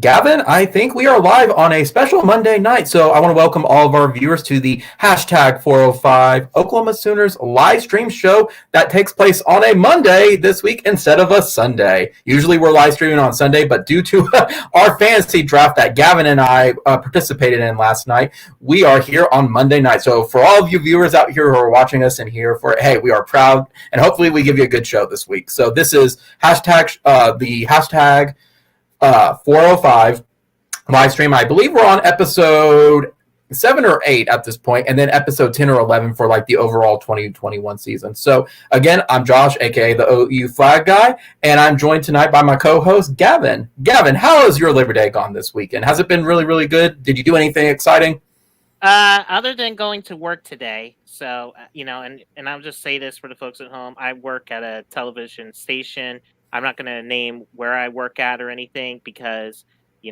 Gavin, I think we are live on a special Monday night. So I want to welcome all of our viewers to the Hashtag405 Oklahoma Sooners live stream show that takes place on a Monday this week instead of a Sunday. Usually we're live streaming on Sunday, but due to our fantasy draft that Gavin and I participated in last night, we are here on Monday night. So for all of you viewers out here who are watching us and here for it, hey, we are proud and hopefully we give you a good show this week. So this is the hashtag 405 live stream. I believe we're on episode 7 or 8 at this point, and then episode 10 or 11 for like the overall 2021 season. So again, I'm Josh, aka the OU flag guy, and I'm joined tonight by my co-host Gavin. Gavin, how has your Labor Day gone this weekend? Has it been really, really good? Did you do anything exciting? Other than going to work today, so and I'll just say this for the folks at home: I work at a television station. I'm not going to name where I work at or anything because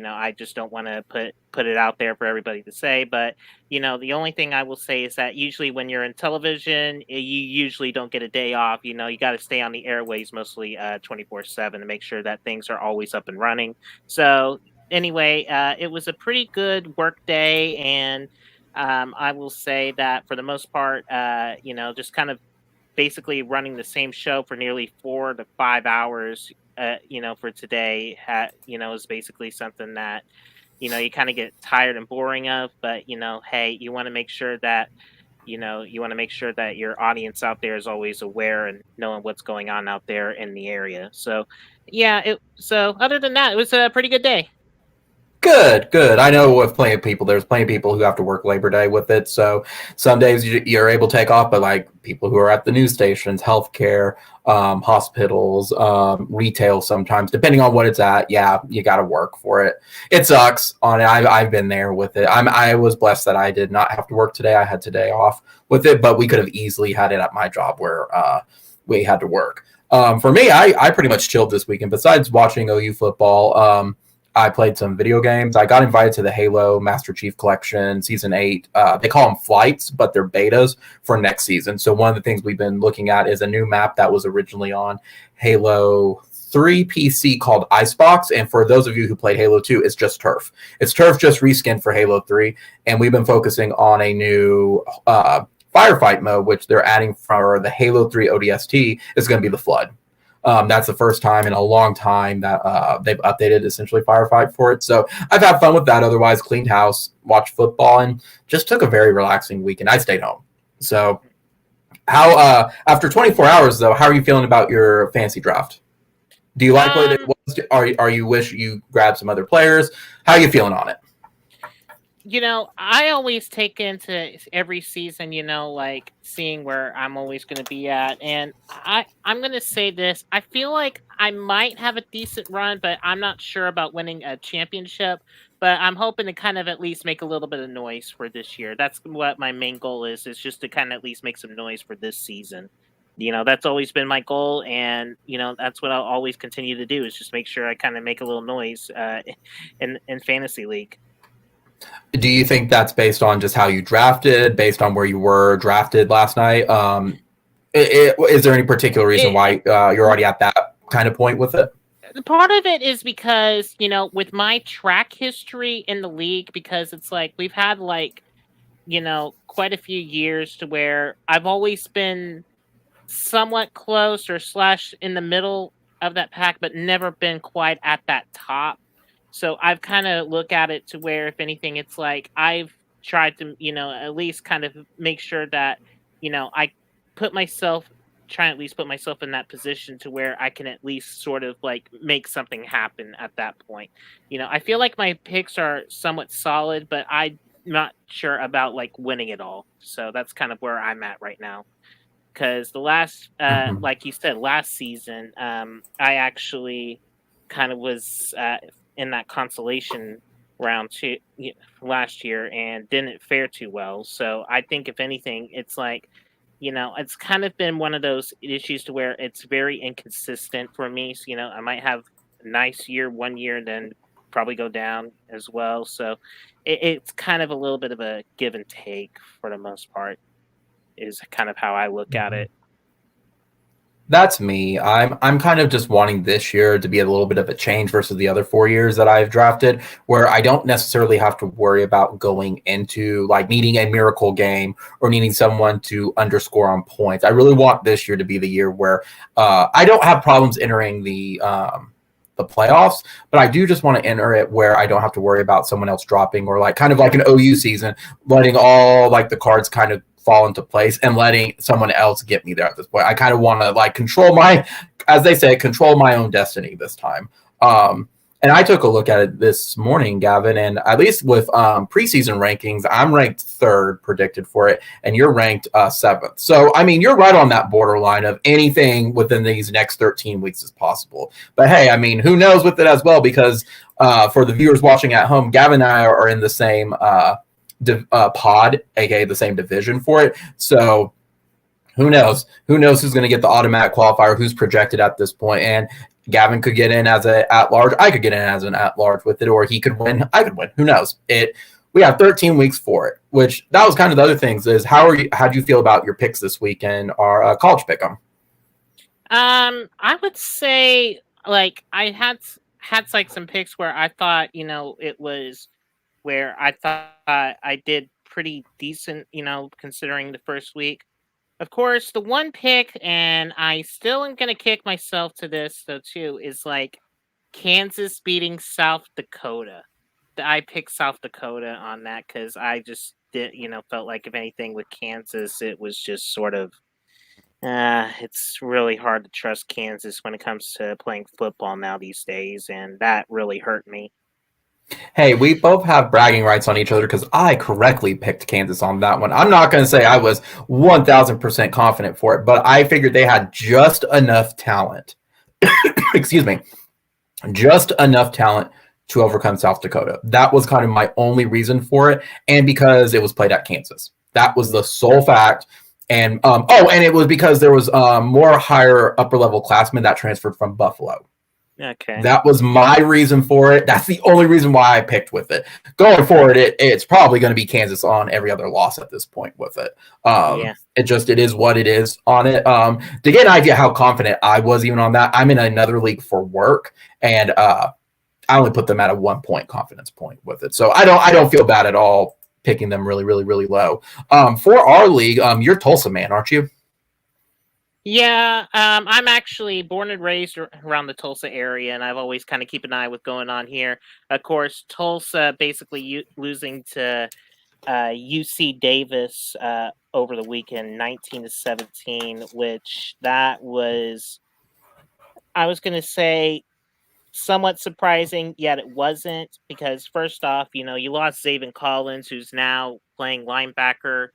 I just don't want to put it out there for everybody to say. But the only thing I will say is that usually when you're in television, you usually don't get a day off. You got to stay on the airways mostly 24/7 to make sure that things are always up and running. So anyway, it was a pretty good work day and. I will say that for the most part, just kind of basically running the same show for nearly 4 to 5 hours, for today, is basically something that, you kind of get tired and boring of. But, hey, you want to make sure that, your audience out there is always aware and knowing what's going on out there in the area. So, yeah, so other than that, it was a pretty good day. Good, good. I know with plenty of people, there's plenty of people who have to work Labor Day with it. So some days you're able to take off, but like people who are at the news stations, healthcare, hospitals, retail, sometimes depending on what it's at, yeah, you got to work for it. It sucks on it. I've been there with it. I was blessed that I did not have to work today. I had today off with it, but we could have easily had it at my job where we had to work. For me, I pretty much chilled this weekend. Besides watching OU football, I played some video games. I got invited to the Halo Master Chief Collection Season 8. They call them flights, but they're betas for next season. So one of the things we've been looking at is a new map that was originally on Halo 3 PC called Icebox. And for those of you who played Halo 2, it's just turf. It's turf just reskinned for Halo 3. And we've been focusing on a new firefight mode, which they're adding for the Halo 3 ODST, is going to be the Flood. That's the first time in a long time that they've updated essentially firefight for it. So I've had fun with that. Otherwise, cleaned house, watched football, and just took a very relaxing weekend. I stayed home. So how after 24 hours though, how are you feeling about your fantasy draft? Do you like what it was? Are you wish you grabbed some other players? How are you feeling on it? I always take into every season, like seeing where I'm always going to be at. And I'm going to say this. I feel like I might have a decent run, but I'm not sure about winning a championship. But I'm hoping to kind of at least make a little bit of noise for this year. That's what my main goal is just to kind of at least make some noise for this season. That's always been my goal. And, that's what I'll always continue to do is just make sure I kind of make a little noise in Fantasy League. Do you think that's based on just how you drafted, based on where you were drafted last night? Is there any particular reason why you're already at that kind of point with it? Part of it is because, with my track history in the league, because it's like we've had quite a few years to where I've always been somewhat close or / in the middle of that pack, but never been quite at that top. So I've kind of looked at it to where, if anything, it's like I've tried to, at least kind of make sure that, I try at least put myself in that position to where I can at least sort of like make something happen at that point. I feel like my picks are somewhat solid, but I'm not sure about like winning it all. So that's kind of where I'm at right now. Because the last, like you said, last season, I actually kind of was in that consolation round last year and didn't fare too well. So I think if anything, it's like, it's kind of been one of those issues to where it's very inconsistent for me. So, I might have a nice year one year and then probably go down as well. So it's kind of a little bit of a give and take for the most part is kind of how I look at it. That's me. I'm kind of just wanting this year to be a little bit of a change versus the other 4 years that I've drafted, where I don't necessarily have to worry about going into like needing a miracle game or needing someone to underscore on points. I really want this year to be the year where I don't have problems entering the playoffs, but I do just want to enter it where I don't have to worry about someone else dropping or like kind of like an OU season, letting all like the cards kind of fall into place and letting someone else get me there at this point. I kind of want to like control my, as they say, control my own destiny this time. And I took a look at it this morning, Gavin, and at least with preseason rankings, I'm ranked third predicted for it, and you're ranked seventh. So, I mean, you're right on that borderline of anything within these next 13 weeks is possible. But hey, I mean, who knows with it as well? Because for the viewers watching at home, Gavin and I are in the same pod, aka the same division for it. So who knows? Who knows who's going to get the automatic qualifier? Who's projected at this point? And Gavin could get in as an at large. I could get in as an at large with it, or he could win. I could win. Who knows? We have 13 weeks for it. Which that was kind of the other things. Is how do you feel about your picks this week and our college pick'em? I would say like I had like some picks where I thought it was where I thought I did pretty decent, considering the first week. Of course, the one pick, and I still am gonna kick myself to this though too, is like Kansas beating South Dakota. I picked South Dakota on that because I just did, felt like if anything with Kansas, it was just sort of it's really hard to trust Kansas when it comes to playing football now these days, and that really hurt me. Hey, we both have bragging rights on each other because I correctly picked Kansas on that one. I'm not going to say I was 1,000% confident for it, but I figured they had just enough talent. Excuse me, just enough talent to overcome South Dakota. That was kind of my only reason for it, and because it was played at Kansas. That was the sole fact. And and it was because there was more higher upper level classmen that transferred from Buffalo. Okay. That was my reason for it. That's the only reason why I picked with it. Going forward, it's probably going to be Kansas on every other loss at this point with it. Yeah. It is what it is on it. To get an idea how confident I was even on that, I'm in another league for work, and I only put them at a 1 point confidence point with it. So I don't feel bad at all picking them really, really, really low. For our league, you're Tulsa man, aren't you? Yeah, I'm actually born and raised around the Tulsa area, and I've always kind of keep an eye what's going on here. Of course, Tulsa basically losing to UC Davis over the weekend, 19-17, which that was, I was going to say, somewhat surprising, yet it wasn't, because first off, you lost Zaven Collins, who's now playing linebacker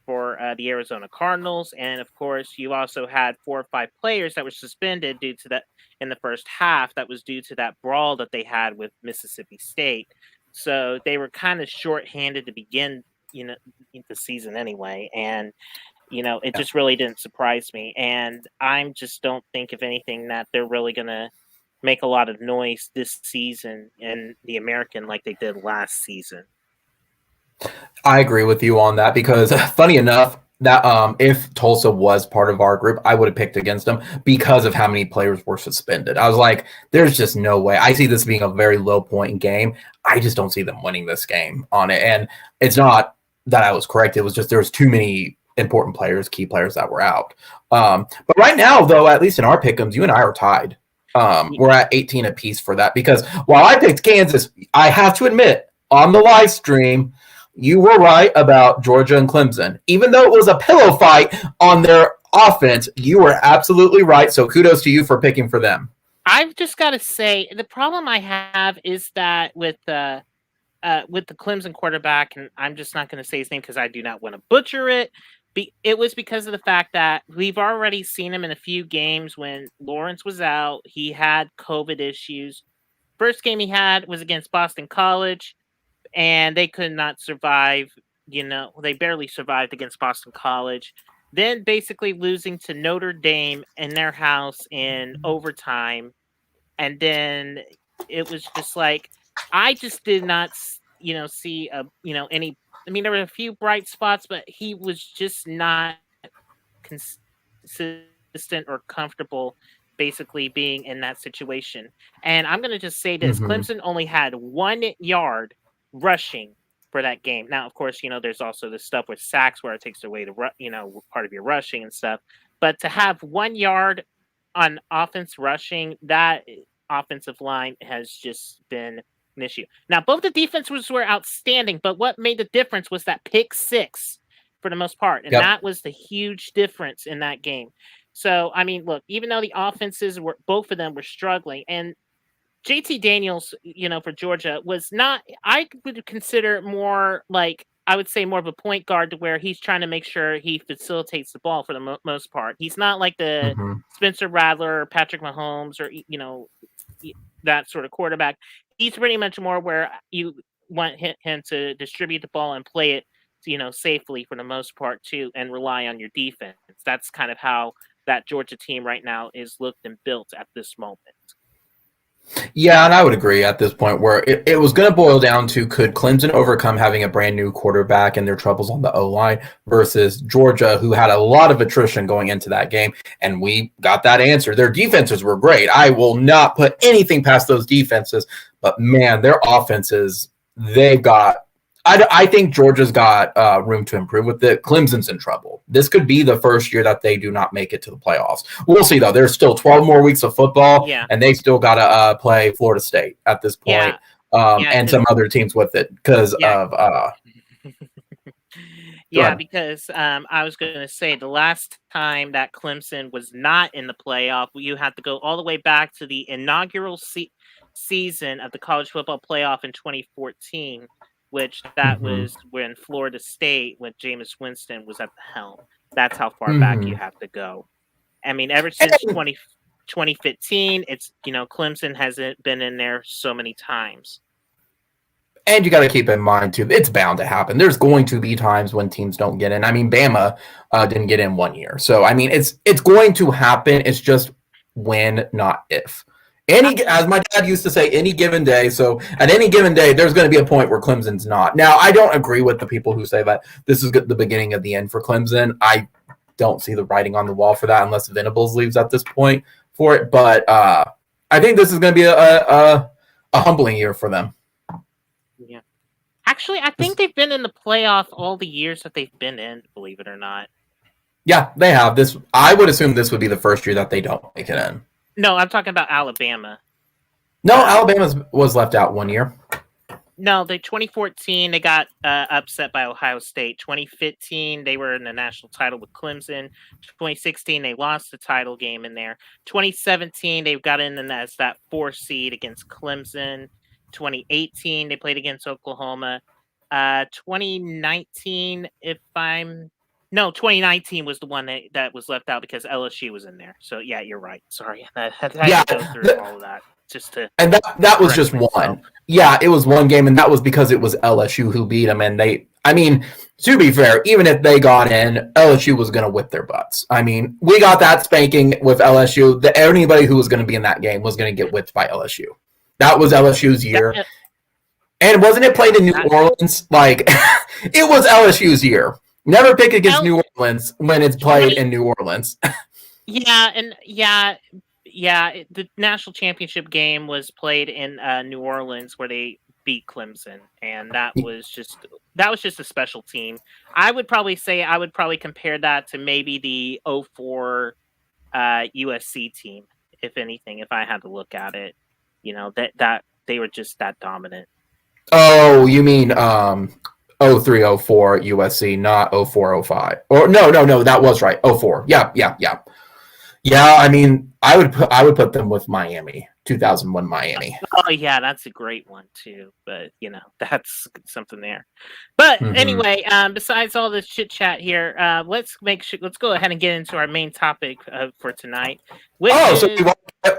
for the Arizona Cardinals, and of course, you also had 4 or 5 players that were suspended due to that in the first half. That was due to that brawl that they had with Mississippi State. So they were kind of shorthanded to begin, the season anyway, and it just really didn't surprise me. And I'm just don't think, if anything, that they're really gonna make a lot of noise this season in the American like they did last season. I agree with you on that because funny enough, that if Tulsa was part of our group, I would have picked against them because of how many players were suspended. I was like, there's just no way. I see this being a very low point game. I just don't see them winning this game on it. And it's not that I was correct. It was just there was too many important players, key players that were out. But right now, though, at least in our pick'ems, you and I are tied. We're at 18 apiece for that because while I picked Kansas, I have to admit on the live stream, you were right about Georgia and Clemson. Even though it was a pillow fight on their offense, you were absolutely right. So kudos to you for picking for them. I've just got to say, the problem I have is that with the Clemson quarterback, and I'm just not going to say his name because I do not want to butcher it. It was because of the fact that we've already seen him in a few games when Lawrence was out. He had COVID issues. First game he had was against Boston College, and they could not survive. They barely survived against Boston College. Then basically losing to Notre Dame in their house in overtime. And then it was just like, I just did not, see any. I mean, there were a few bright spots, but he was just not consistent consistent or comfortable basically being in that situation. And I'm going to just say this, Mhm. Clemson only had 1 yard rushing for that game. Now, of course, there's also this stuff with sacks where it takes away the part of your rushing and stuff. But to have 1 yard on offense rushing, that offensive line has just been an issue. Now, both the defenses were outstanding, but what made the difference was that pick six for the most part. And Yep. that was the huge difference in that game. So, I mean, look, even though the offenses were, both of them were struggling, and JT Daniels, for Georgia was not, I would consider more like, I would say more of a point guard to where he's trying to make sure he facilitates the ball for the most part. He's not like the Mhm. Spencer Rattler or Patrick Mahomes or, that sort of quarterback. He's pretty much more where you want him to distribute the ball and play it, safely for the most part too, and rely on your defense. That's kind of how that Georgia team right now is looked and built at this moment. Yeah, and I would agree at this point where it was going to boil down to could Clemson overcome having a brand new quarterback and their troubles on the O-line versus Georgia, who had a lot of attrition going into that game. And we got that answer. Their defenses were great. I will not put anything past those defenses, but man, their offenses, they've got I think Georgia's got room to improve with it. Clemson's in trouble. This could be the first year that they do not make it to the playoffs. We'll see, though. There's still 12 more weeks of football, and they still got to play Florida State at this point, and some other teams with it because of because I was going to say the last time that Clemson was not in the playoff, you had to go all the way back to the inaugural season of the college football playoff in 2014. Which that was when Florida State, when Jameis Winston was at the helm. That's how far back you have to go. I mean, ever since 2015, it's, Clemson hasn't been in there so many times. And you got to keep in mind, too, it's bound to happen. There's going to be times when teams don't get in. I mean, Bama didn't get in 1 year. So, I mean, it's going to happen. It's just when, not if. As my dad used to say, any given day. So at any given day, there's going to be a point where Clemson's not. Now, I don't agree with the people who say that this is the beginning of the end for Clemson. I don't see the writing on the wall for that unless Venables leaves at this point for it. But I think this is going to be a humbling year for them. Yeah. Actually, I think they've been in the playoff all the years that they've been in, believe it or not. Yeah, they have. I would assume this would be the first year that they don't make it in. No, I'm talking about Alabama. No, Alabama was left out 1 year. No, the 2014 they got upset by Ohio State. 2015 they were in the national title with Clemson. 2016 they lost the title game in there. 2017 they got in as that 4th seed against Clemson. 2018 they played against Oklahoma. 2019 2019 was the one that was left out because LSU was in there. So yeah, you're right. Sorry, I had to go through all of that just to. And that was just one. Yeah, it was one game, and that was because it was LSU who beat them. And to be fair, even if they got in, LSU was going to whip their butts. I mean, we got that spanking with LSU. That anybody who was going to be in that game was going to get whipped by LSU. That was LSU's year. And wasn't it played in New Orleans? Like, it was LSU's year. Never pick against New Orleans when it's played in New Orleans. The national championship game was played in New Orleans where they beat Clemson, and that was just a special team. I would probably compare that to maybe the 2004 USC team, if anything, if I had to look at it. That they were just that dominant. Oh, you mean 0304 USC, not 0405. Or no, that was right. 04. Yeah. Yeah, I mean, I would put them with Miami, 2001 Miami. Oh yeah, that's a great one too. But that's something there. But anyway, besides all this chit chat here, let's go ahead and get into our main topic for tonight. So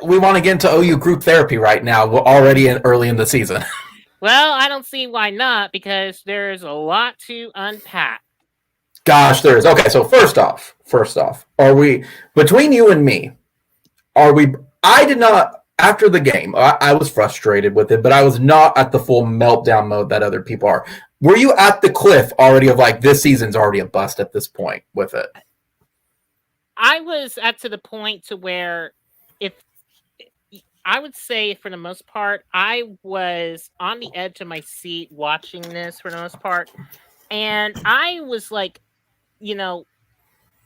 we want to get into OU group therapy right now. We're already early in the season. Well, I don't see why not, because there's a lot to unpack. Gosh, there is. Okay, so first off, are we, between you and me, I did not, after the game, I was frustrated with it, but I was not at the full meltdown mode that other people are. Were you at the cliff already of like, this season's already a bust at this point with it? I was at to the point to where if I would say for the most part, I was on the edge of my seat watching this for the most part. And I was like, you know,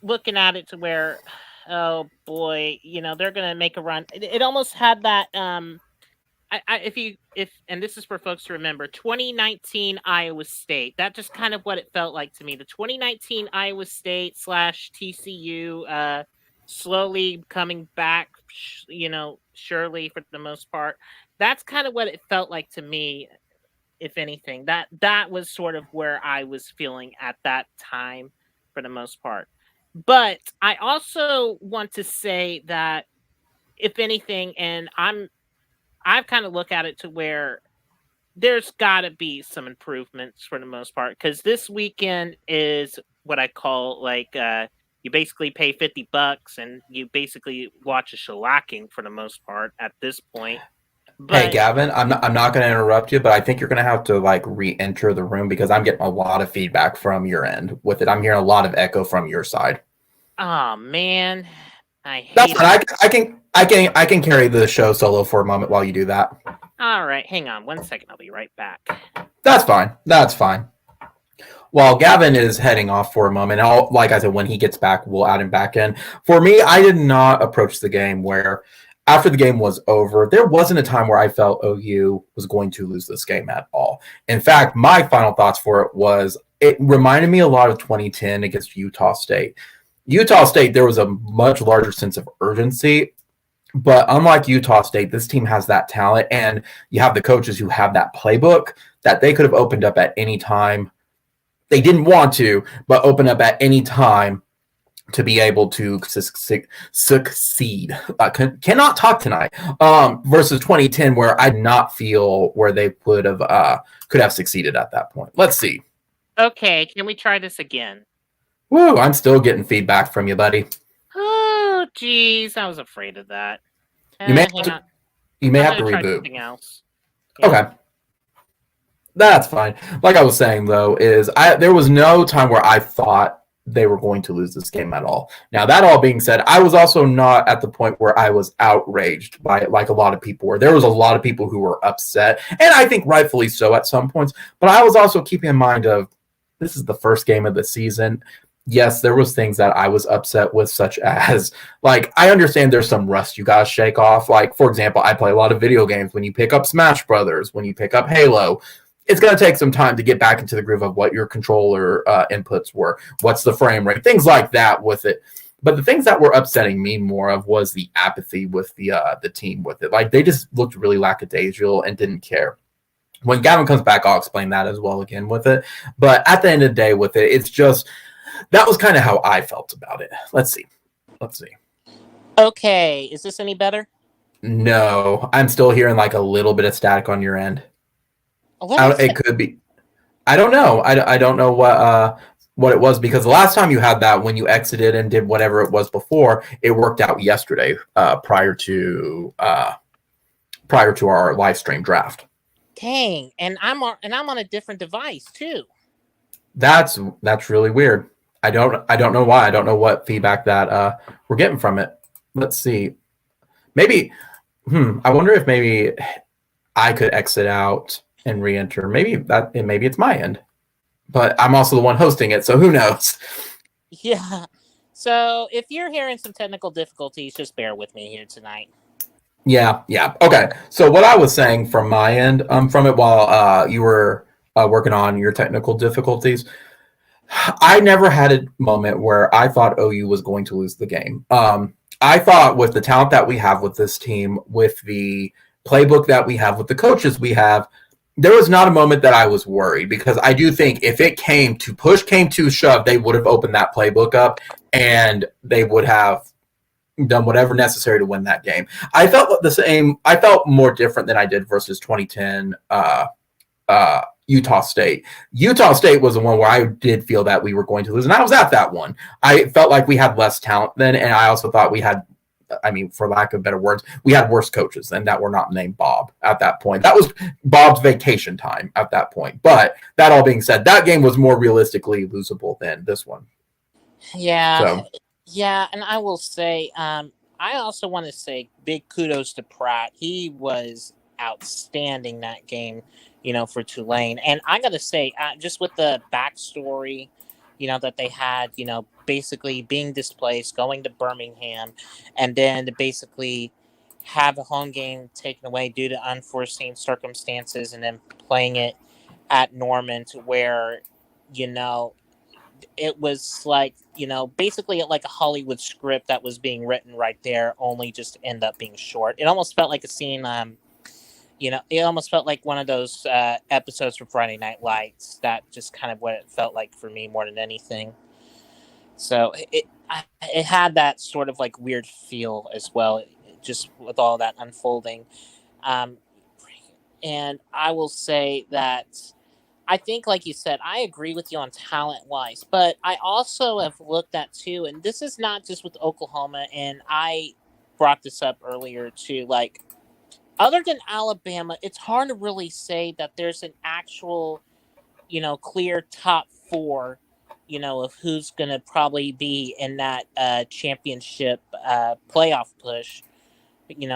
looking at it to where, oh boy, they're gonna make a run. It almost had that if and this is for folks to remember, 2019 Iowa State. That just kind of what it felt like to me. The 2019 Iowa State slash TCU slowly coming back, surely for the most part. That's kind of what it felt like to me, if anything. That was sort of where I was feeling at that time for the most part. But I also want to say that if anything, and I've kind of look at it to where there's got to be some improvements for the most part, because this weekend is what I call like you basically pay $50 and you basically watch a shellacking for the most part at this point. Hey But Gavin, I'm not going to interrupt you, but I think you're going to have to like re-enter the room because I'm getting a lot of feedback from your end with it. I'm hearing a lot of echo from your side. oh man, I That's hate it. fine. I can carry the show solo for a moment while you do that. All right, hang on 1 second. I'll be right back. That's fine. That's fine. While Gavin is heading off for a moment, like I said, when he gets back, we'll add him back in. For me, I did not approach the game where, after the game was over, there wasn't a time where I felt OU was going to lose this game at all. In fact, my final thoughts for it was it reminded me a lot of 2010 against Utah State. Utah State, there was a much larger sense of urgency. But unlike Utah State, this team has that talent, and you have the coaches who have that playbook that they could have opened up at any time. They didn't want to, but open up at any time to be able to succeed. Cannot talk tonight. Versus 2010, where I did not feel where they could have succeeded at that point. Let's see. Okay, can we try this again? Woo! I'm still getting feedback from you, buddy. Oh, geez, I was afraid of that. You may Hang on. have to Try reboot. something else. Yeah. Okay. That's fine. Like I was saying, though, there was no time where I thought they were going to lose this game at all. Now, that all being said, I was also not at the point where I was outraged by it like a lot of people were. There was a lot of people who were upset, and I think rightfully so at some points. But I was also keeping in mind of this is the first game of the season. Yes, there was things that I was upset with, such as, like, I understand there's some rust you gotta shake off. Like, for example, I play a lot of video games. When you pick up Smash Brothers, when you pick up Halo, it's going to take some time to get back into the groove of what your controller inputs were, what's the frame rate, things like that with it. But the things that were upsetting me more of was the apathy with the team with it. Like, they just looked really lackadaisical and didn't care. When Gavin comes back, I'll explain that as well again with it. But at the end of the day with it, it's just, that was kind of how I felt about it. Let's see. Okay, is this any better? No, I'm still hearing like a little bit of static on your end. It could be. I don't know. I don't know what it was, because the last time you had that, when you exited and did whatever it was before, it worked out yesterday prior to our live stream draft. Dang, and I'm on a different device too. That's really weird. I don't know why. I don't know what feedback that we're getting from it. Let's see. Maybe I wonder if maybe I could exit out and re-enter. Maybe it's my end. But I'm also the one hosting it, so who knows? Yeah. So if you're hearing some technical difficulties, just bear with me here tonight. Yeah. Okay. So what I was saying from my end, from it while you were working on your technical difficulties, I never had a moment where I thought OU was going to lose the game. I thought with the talent that we have with this team, with the playbook that we have, with the coaches we have, there was not a moment that I was worried, because I do think if it came to shove, they would have opened that playbook up and they would have done whatever necessary to win that game. I felt the same. I felt more different than I did versus 2010 Utah State. Utah State was the one where I did feel that we were going to lose, and I was at that one. I felt like we had less talent then, and I also thought we had, for lack of better words, we had worse coaches and that were not named Bob at that point. That was Bob's vacation time at that point. But that all being said, that game was more realistically losable than this one. Yeah. Yeah, and I will say, I also want to say big kudos to Pratt. He was outstanding that game, for Tulane. And I got to say, just with the backstory, that they had, basically being displaced, going to Birmingham, and then to basically have a home game taken away due to unforeseen circumstances, and then playing it at Norman to where, you know, it was like basically like a Hollywood script that was being written right there, only just to end up being short. It almost felt like a scene. It almost felt like one of those episodes from Friday Night Lights. That just kind of what it felt like for me more than anything. So it had that sort of like weird feel as well, just with all that unfolding. Um, and I will say that I think, like you said, I agree with you on talent wise, but I also have looked at too, and this is not just with Oklahoma, and I brought this up earlier too. Like, other than Alabama, it's hard to really say that there's an actual, clear top four, of who's going to probably be in that championship playoff push,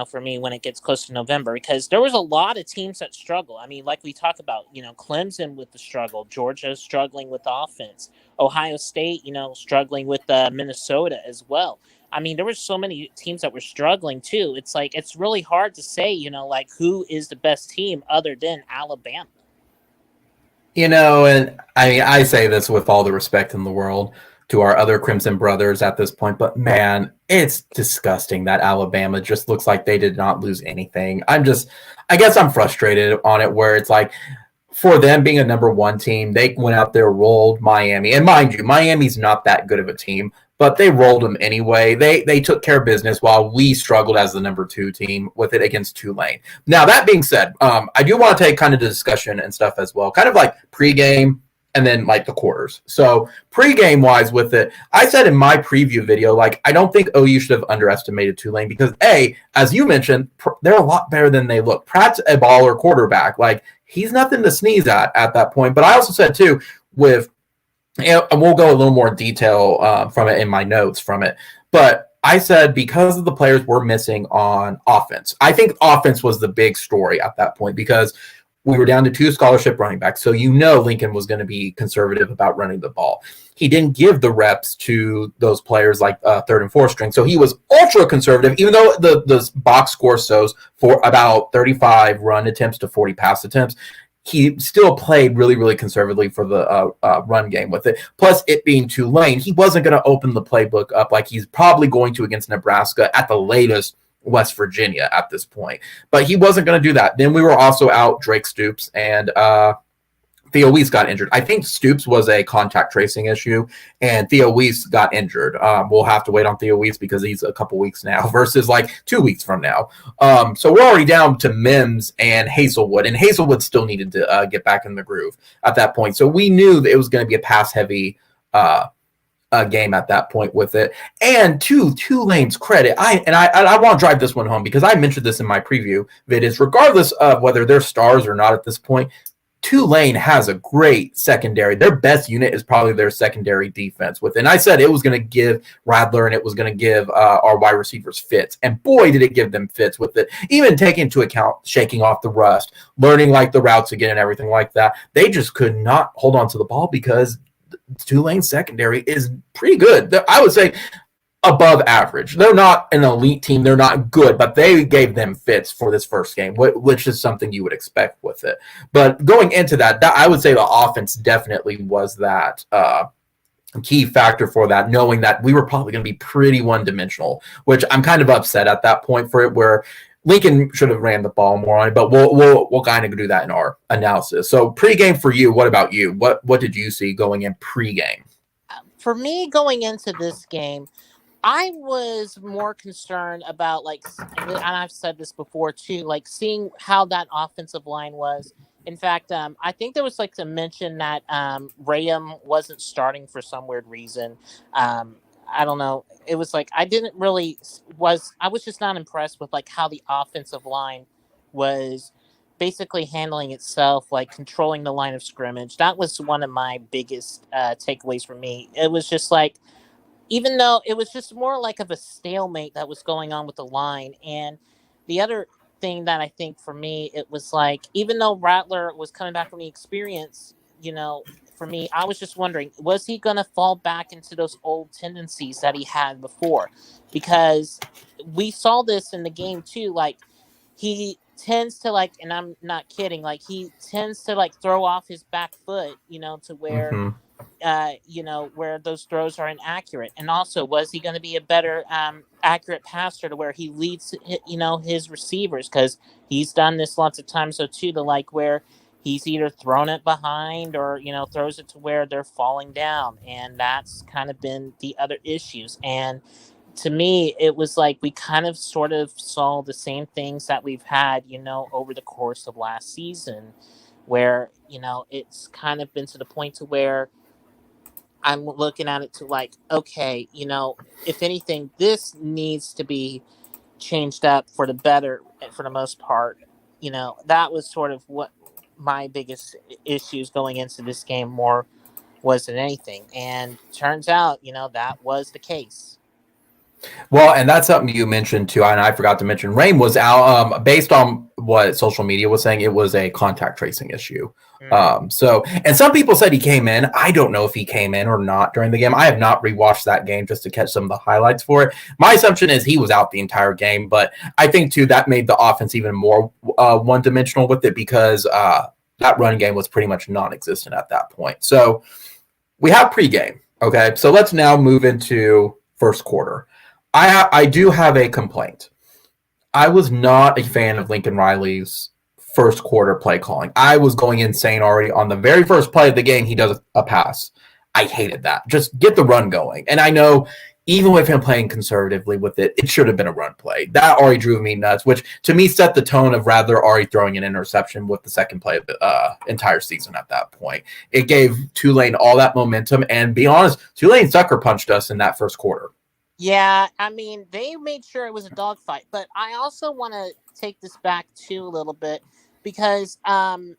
for me when it gets close to November, because there was a lot of teams that struggle. I mean, like we talk about, Clemson with the struggle, Georgia struggling with offense, Ohio State, struggling with Minnesota as well. I mean, there were so many teams that were struggling too. It's like it's really hard to say, like who is the best team other than Alabama. And I mean, I say this with all the respect in the world to our other Crimson brothers at this point, but man, it's disgusting that Alabama just looks like they did not lose anything. I guess I'm frustrated on it where it's like, for them being a number one team, they went out there, rolled Miami. And mind you, Miami's not that good of a team, but they rolled them anyway. They took care of business while we struggled as the number two team with it against Tulane. Now, that being said, I do want to take kind of the discussion and stuff as well, kind of like pregame and then like the quarters. So pregame wise with it, I said in my preview video, like I don't think OU should have underestimated Tulane because as you mentioned, they're a lot better than they look. Pratt's a baller quarterback. Like he's nothing to sneeze at that point. But I also said too, with and we'll go a little more detail from it in my notes from it. But I said because of the players we're missing on offense, I think offense was the big story at that point because we were down to two scholarship running backs. So Lincoln was going to be conservative about running the ball. He didn't give the reps to those players like third and fourth string. So he was ultra conservative, even though the box score shows for about 35 run attempts to 40 pass attempts. He still played really, really conservatively for the run game with it. Plus, it being Tulane, he wasn't going to open the playbook up like he's probably going to against Nebraska at the latest West Virginia at this point. But he wasn't going to do that. Then we were also out Drake Stoops and Theo Weiss got injured. I think Stoops was a contact tracing issue, and Theo Weiss got injured. We'll have to wait on Theo Weiss because he's a couple weeks now versus like 2 weeks from now. So we're already down to Mims and Hazelwood, and Hazelwood still needed to get back in the groove at that point. So we knew that it was going to be a pass-heavy game at that point with it. And to Tulane's credit, I want to drive this one home because I mentioned this in my preview videos, regardless of whether they're stars or not at this point, Tulane has a great secondary. Their best unit is probably their secondary defense with it. And I said it was going to give Radler and it was going to give our wide receivers fits. And boy, did it give them fits with it. Even taking into account shaking off the rust, learning like the routes again and everything like that. They just could not hold on to the ball because Tulane's secondary is pretty good. I would say above average. They're not an elite team. They're not good, but they gave them fits for this first game, which is something you would expect with it. But going into that I would say the offense definitely was that key factor for that, knowing that we were probably going to be pretty one-dimensional, which I'm kind of upset at that point for it, where Lincoln should have ran the ball more on it, but we'll kind of do that in our analysis. So pregame for you, what about you? What did you see going in pregame? For me, going into this game, I was more concerned about and I've said this before too, like seeing how that offensive line was. In fact, I think there was like some mention that Rayam wasn't starting for some weird reason. I don't know. It was like I was just not impressed with like how the offensive line was basically handling itself, like controlling the line of scrimmage. That was one of my biggest takeaways for me. It was just like even though it was just more like of a stalemate that was going on with the line. And the other thing that I think for me, it was like, even though Rattler was coming back from the experience, for me, I was just wondering, was he going to fall back into those old tendencies that he had before? Because we saw this in the game too. Like, he tends to, like, and I'm not kidding, like, he tends to, like, throw off his back foot, to where Mm-hmm. where those throws are inaccurate. And also, was he going to be a better accurate passer to where he leads, his receivers? Because he's done this lots of times, so too, to like where he's either thrown it behind or throws it to where they're falling down, and that's kind of been the other issues. And to me, it was like we kind of sort of saw the same things that we've had, over the course of last season, where it's kind of been to the point to where I'm looking at it to like, okay, if anything, this needs to be changed up for the better for the most part. That was sort of what my biggest issues going into this game more was than anything. And turns out, that was the case. Well, and that's something you mentioned too, and I forgot to mention. Rain was out, based on what social media was saying, it was a contact tracing issue. So, and some people said he came in. I don't know if he came in or not during the game. I have not rewatched that game just to catch some of the highlights for it. My assumption is he was out the entire game, but I think too that made the offense even more one-dimensional with it, because that run game was pretty much non-existent at that point. So we have pregame. Okay, so let's now move into first quarter. I do have a complaint. I was not a fan of Lincoln Riley's first quarter play calling. I was going insane already on the very first play of the game. He does a pass. I hated that. Just get the run going. And I know even with him playing conservatively with it, it should have been a run play. That already drove me nuts, which to me set the tone of rather already throwing an interception with the second play of the entire season at that point. It gave Tulane all that momentum. And be honest, Tulane sucker punched us in that first quarter. Yeah, I mean, they made sure it was a dogfight, but I also want to take this back too a little bit, because and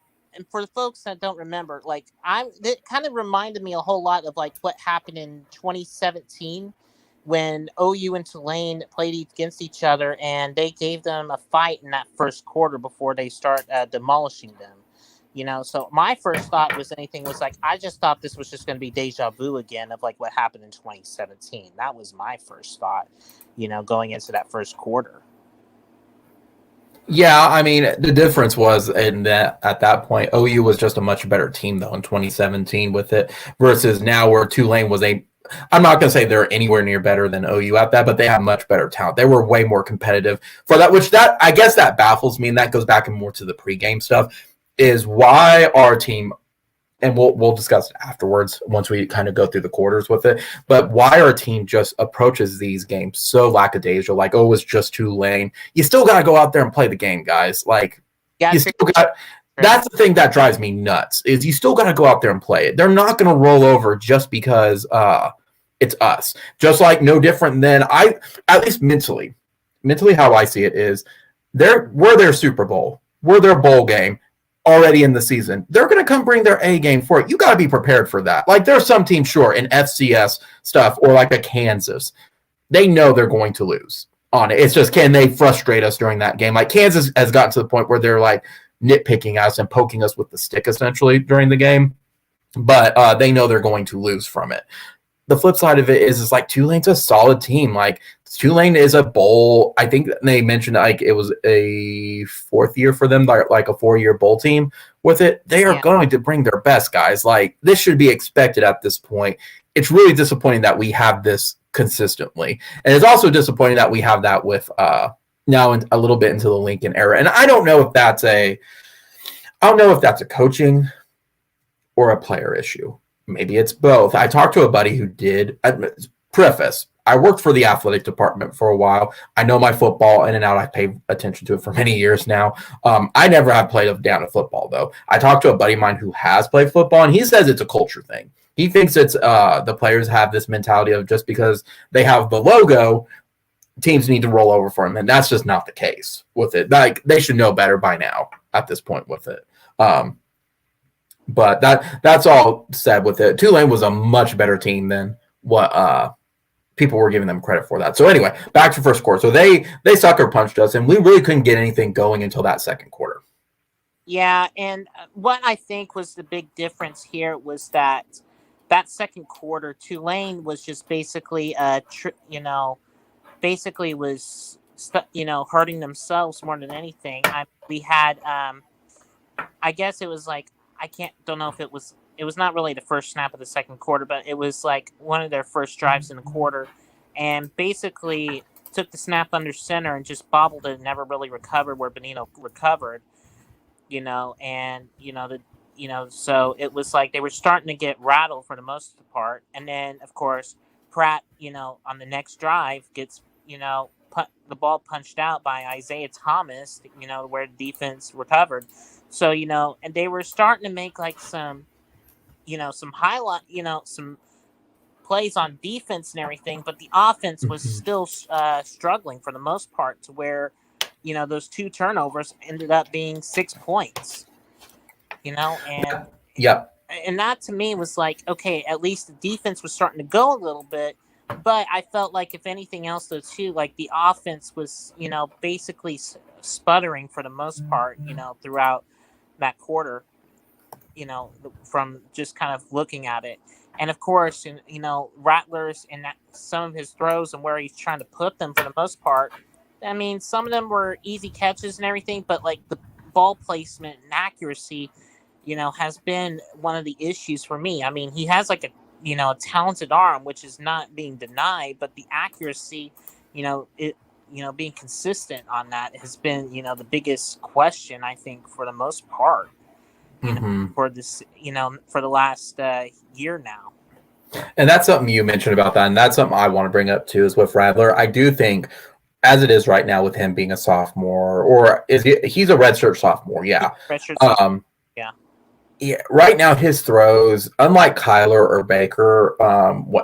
for the folks that don't remember, like, it kind of reminded me a whole lot of like what happened in 2017 when OU and Tulane played against each other, and they gave them a fight in that first quarter before they start demolishing them. So my first thought was I just thought this was just going to be deja vu again of like what happened in 2017. That was my first thought, going into that first quarter. Yeah, I mean, the difference was in that at that point, OU was just a much better team though in 2017 with it, versus now where Tulane was I'm not going to say they're anywhere near better than OU at that, but they have much better talent. They were way more competitive for that, which I guess that baffles me, and that goes back and more to the pregame stuff. Is why our team, and we'll discuss it afterwards once we kind of go through the quarters with it, but why our team just approaches these games so lackadaisical, like, oh, it's just Tulane. You still got to go out there and play the game, guys. Like, you still got. That's the thing that drives me nuts, is you still got to go out there and play it. They're not going to roll over just because it's us. Just like no different than at least mentally how I see it is, we're their Super Bowl. We're their bowl game already in the season. They're going to come bring their A game for it. You got to be prepared for that. Like, there's some teams, sure, in FCS stuff or like a Kansas, they know they're going to lose on it. It's just, can they frustrate us during that game? Like, Kansas has gotten to the point where they're like nitpicking us and poking us with the stick essentially during the game, but they know they're going to lose from it. The flip side of it is like Tulane's a solid team. Like, Tulane is a bowl. I think they mentioned like it was a fourth year for them, like a 4-year bowl team with it. They are going to bring their best, guys. Like, this should be expected at this point. It's really disappointing that we have this consistently. And it's also disappointing that we have that with now a little bit into the Lincoln era. And I don't know if that's a coaching or a player issue. Maybe it's both. I talked to a buddy who did. Preface, I worked for the athletic department for a while. I know my football in and out. I paid attention to it for many years now. I never have played down to football, though. I talked to a buddy of mine who has played football, and he says it's a culture thing. He thinks it's the players have this mentality of just because they have the logo, teams need to roll over for them, and that's just not the case with it. Like, they should know better by now at this point with it. But that's all said with it. Tulane was a much better team than what people were giving them credit for that. So anyway, back to first quarter. So they sucker punched us, and we really couldn't get anything going until that second quarter. Yeah, and what I think was the big difference here was that second quarter, Tulane was just basically, basically was hurting themselves more than anything. We had, I guess it was like don't know if it was not really the first snap of the second quarter, but it was like one of their first drives in the quarter, and basically took the snap under center and just bobbled it and never really recovered where Benito recovered. So it was like they were starting to get rattled for the most part. And then, of course, Pratt, on the next drive gets, the ball punched out by Isaiah Thomas, where the defense recovered. So, and they were starting to make like some highlight, some plays on defense and everything, but the offense was still struggling for the most part to where, those 2 turnovers ended up being 6 points, and yeah, and that to me was like, okay, at least the defense was starting to go a little bit, but I felt like if anything else though too, like the offense was, basically sputtering for the most part, throughout that quarter, from just kind of looking at it. And of course, Rattlers and some of his throws and where he's trying to put them for the most part, I mean, some of them were easy catches and everything, but like the ball placement and accuracy, has been one of the issues for me. I mean, he has like a talented arm, which is not being denied, but the accuracy, being consistent on that has been, the biggest question, I think, for the most part, for this, for the last year now. And that's something you mentioned about that, and that's something I want to bring up too, is with Rattler. I do think, as it is right now with him being a sophomore, or he's a redshirt sophomore, yeah. Redshirt sophomore. Yeah, right now his throws, unlike Kyler or Baker,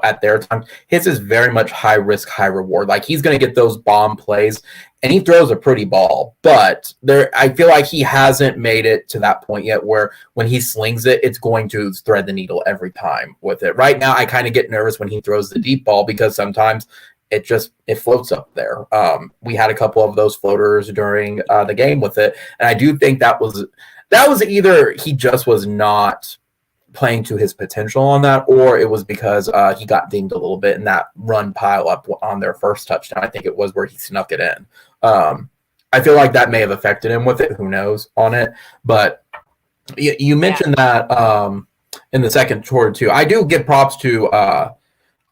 at their time, his is very much high risk, high reward. Like he's going to get those bomb plays, and he throws a pretty ball. But I feel like he hasn't made it to that point yet where when he slings it, it's going to thread the needle every time with it. Right now, I kind of get nervous when he throws the deep ball because sometimes it floats up there. We had a couple of those floaters during the game with it, and I do think that was either he just was not playing to his potential on that, or it was because he got dinged a little bit in that run pile up on their first touchdown. I think it was where he snuck it in. I feel like that may have affected him with it. Who knows on it? But you mentioned that in the second quarter too. I do give props to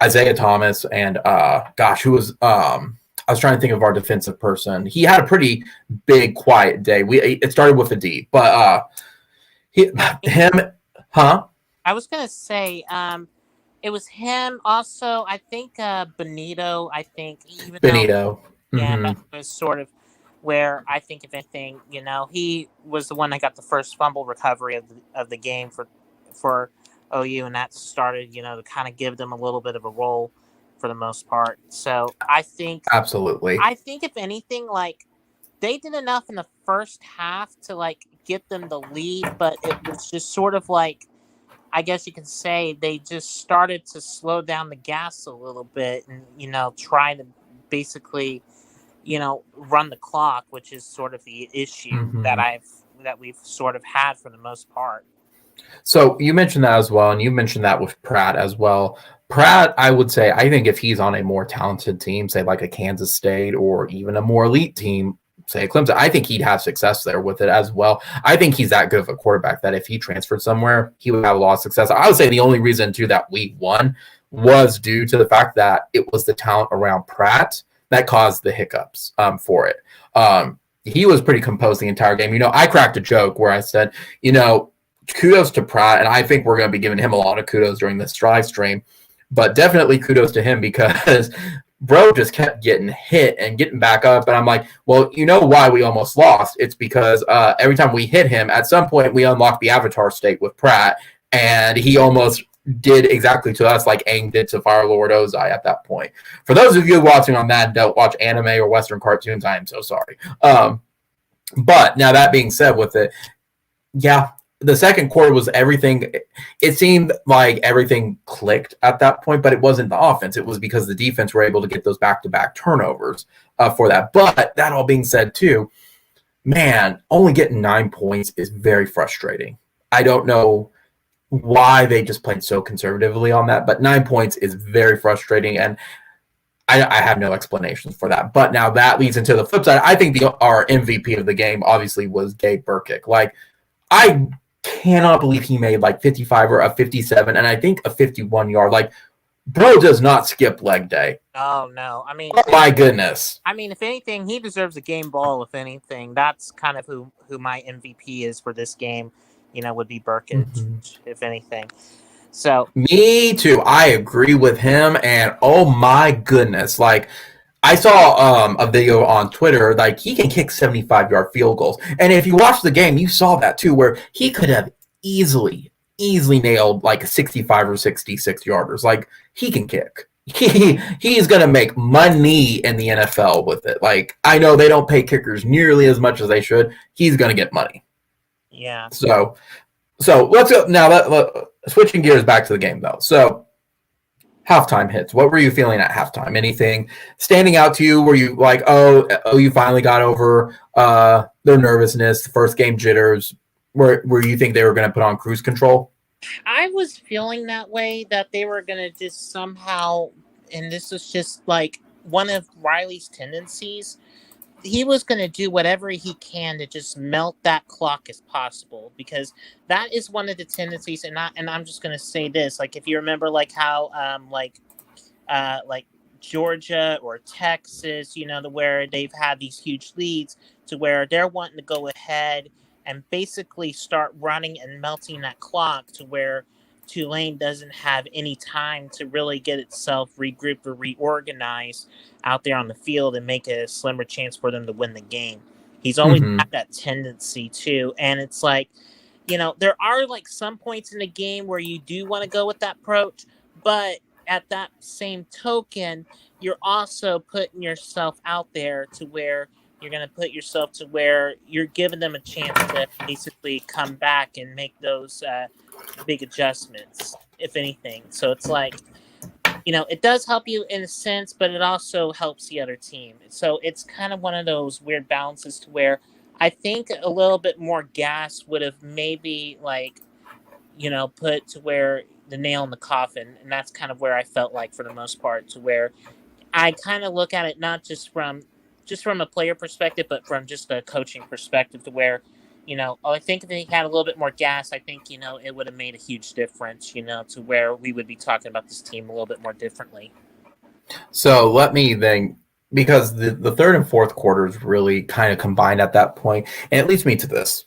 Isaiah Thomas and who was I was trying to think of our defensive person. He had a pretty big, quiet day. It started with a D, but I was gonna say, it was him. Also, I think Benito. I think Benito. That was sort of where I think, if anything, he was the one that got the first fumble recovery of the game for OU, and that started, to kind of give them a little bit of a roll for the most part. So I think absolutely. I think if anything, like they did enough in the first half to like get them the lead, but it was just sort of like, I guess you can say they just started to slow down the gas a little bit and try to basically run the clock, which is sort of the issue that we've sort of had for the most part. So you mentioned that as well, and you mentioned that with Pratt as well. Pratt, I would say, I think if he's on a more talented team, say like a Kansas State or even a more elite team, say Clemson, I think he'd have success there with it as well. I think he's that good of a quarterback that if he transferred somewhere, he would have a lot of success. I would say the only reason too that we won was due to the fact that it was the talent around Pratt that caused the hiccups for it. He was pretty composed the entire game. I cracked a joke where I said, kudos to Pratt, and I think we're going to be giving him a lot of kudos during this live stream, but definitely kudos to him because bro just kept getting hit and getting back up. And I'm like, well, you know why we almost lost? It's because every time we hit him, at some point we unlocked the avatar state with Pratt, and he almost did exactly to us like Aang did to Fire Lord Ozai at that point. For those of you watching on that and don't watch anime or Western cartoons, I am so sorry. But now that being said with it, yeah, the second quarter was everything. It seemed like everything clicked at that point, but it wasn't the offense. It was because the defense were able to get those back-to-back turnovers for that. But that all being said, too, man, only getting 9 points is very frustrating. I don't know why they just played so conservatively on that, but 9 points is very frustrating, and I have no explanations for that. But now that leads into the flip side. I think our MVP of the game obviously was Gabe Burkick. Like, I cannot believe he made like 55 or a 57, and I think a 51-yard. Like, bro does not skip leg day. Oh no! I mean, oh my goodness. I mean, if anything, he deserves a game ball. If anything, that's kind of who my MVP is for this game. Would be Burkett, if anything. So me too. I agree with him, and oh my goodness, like I saw a video on Twitter, like he can kick 75-yard field goals, and if you watch the game, you saw that too, where he could have easily nailed like 65 or 66 yarders. Like he can kick. He's gonna make money in the NFL with it. Like I know they don't pay kickers nearly as much as they should. He's gonna get money. Yeah. So let's go now. Switching gears back to the game though. So halftime hits. What were you feeling at halftime? Anything standing out to you? Were you like, oh, you finally got over their nervousness, the first game jitters? Where you think they were going to put on cruise control? I was feeling that way, that they were going to just somehow, and this is just like one of Riley's tendencies, he was going to do whatever he can to just melt that clock as possible, because that is one of the tendencies. And I'm just going to say this, like, if you remember, like how, like Georgia or Texas, to where they've had these huge leads to where they're wanting to go ahead and basically start running and melting that clock to where Tulane doesn't have any time to really get itself regrouped or reorganized out there on the field and make a slimmer chance for them to win the game. He's always had that tendency too. And it's like, there are like some points in the game where you do want to go with that approach, but at that same token, you're also putting yourself out there to where you're going to put yourself to where you're giving them a chance to basically come back and make those big adjustments, if anything. So it's like, it does help you in a sense, but it also helps the other team. So it's kind of one of those weird balances to where I think a little bit more gas would have maybe like, put to where the nail in the coffin. And that's kind of where I felt like for the most part, to where I kind of look at it not just from a player perspective, but from just a coaching perspective, to where, I think if he had a little bit more gas, I think, it would have made a huge difference, to where we would be talking about this team a little bit more differently. So let me then, because the third and fourth quarters really kind of combined at that point, and it leads me to this.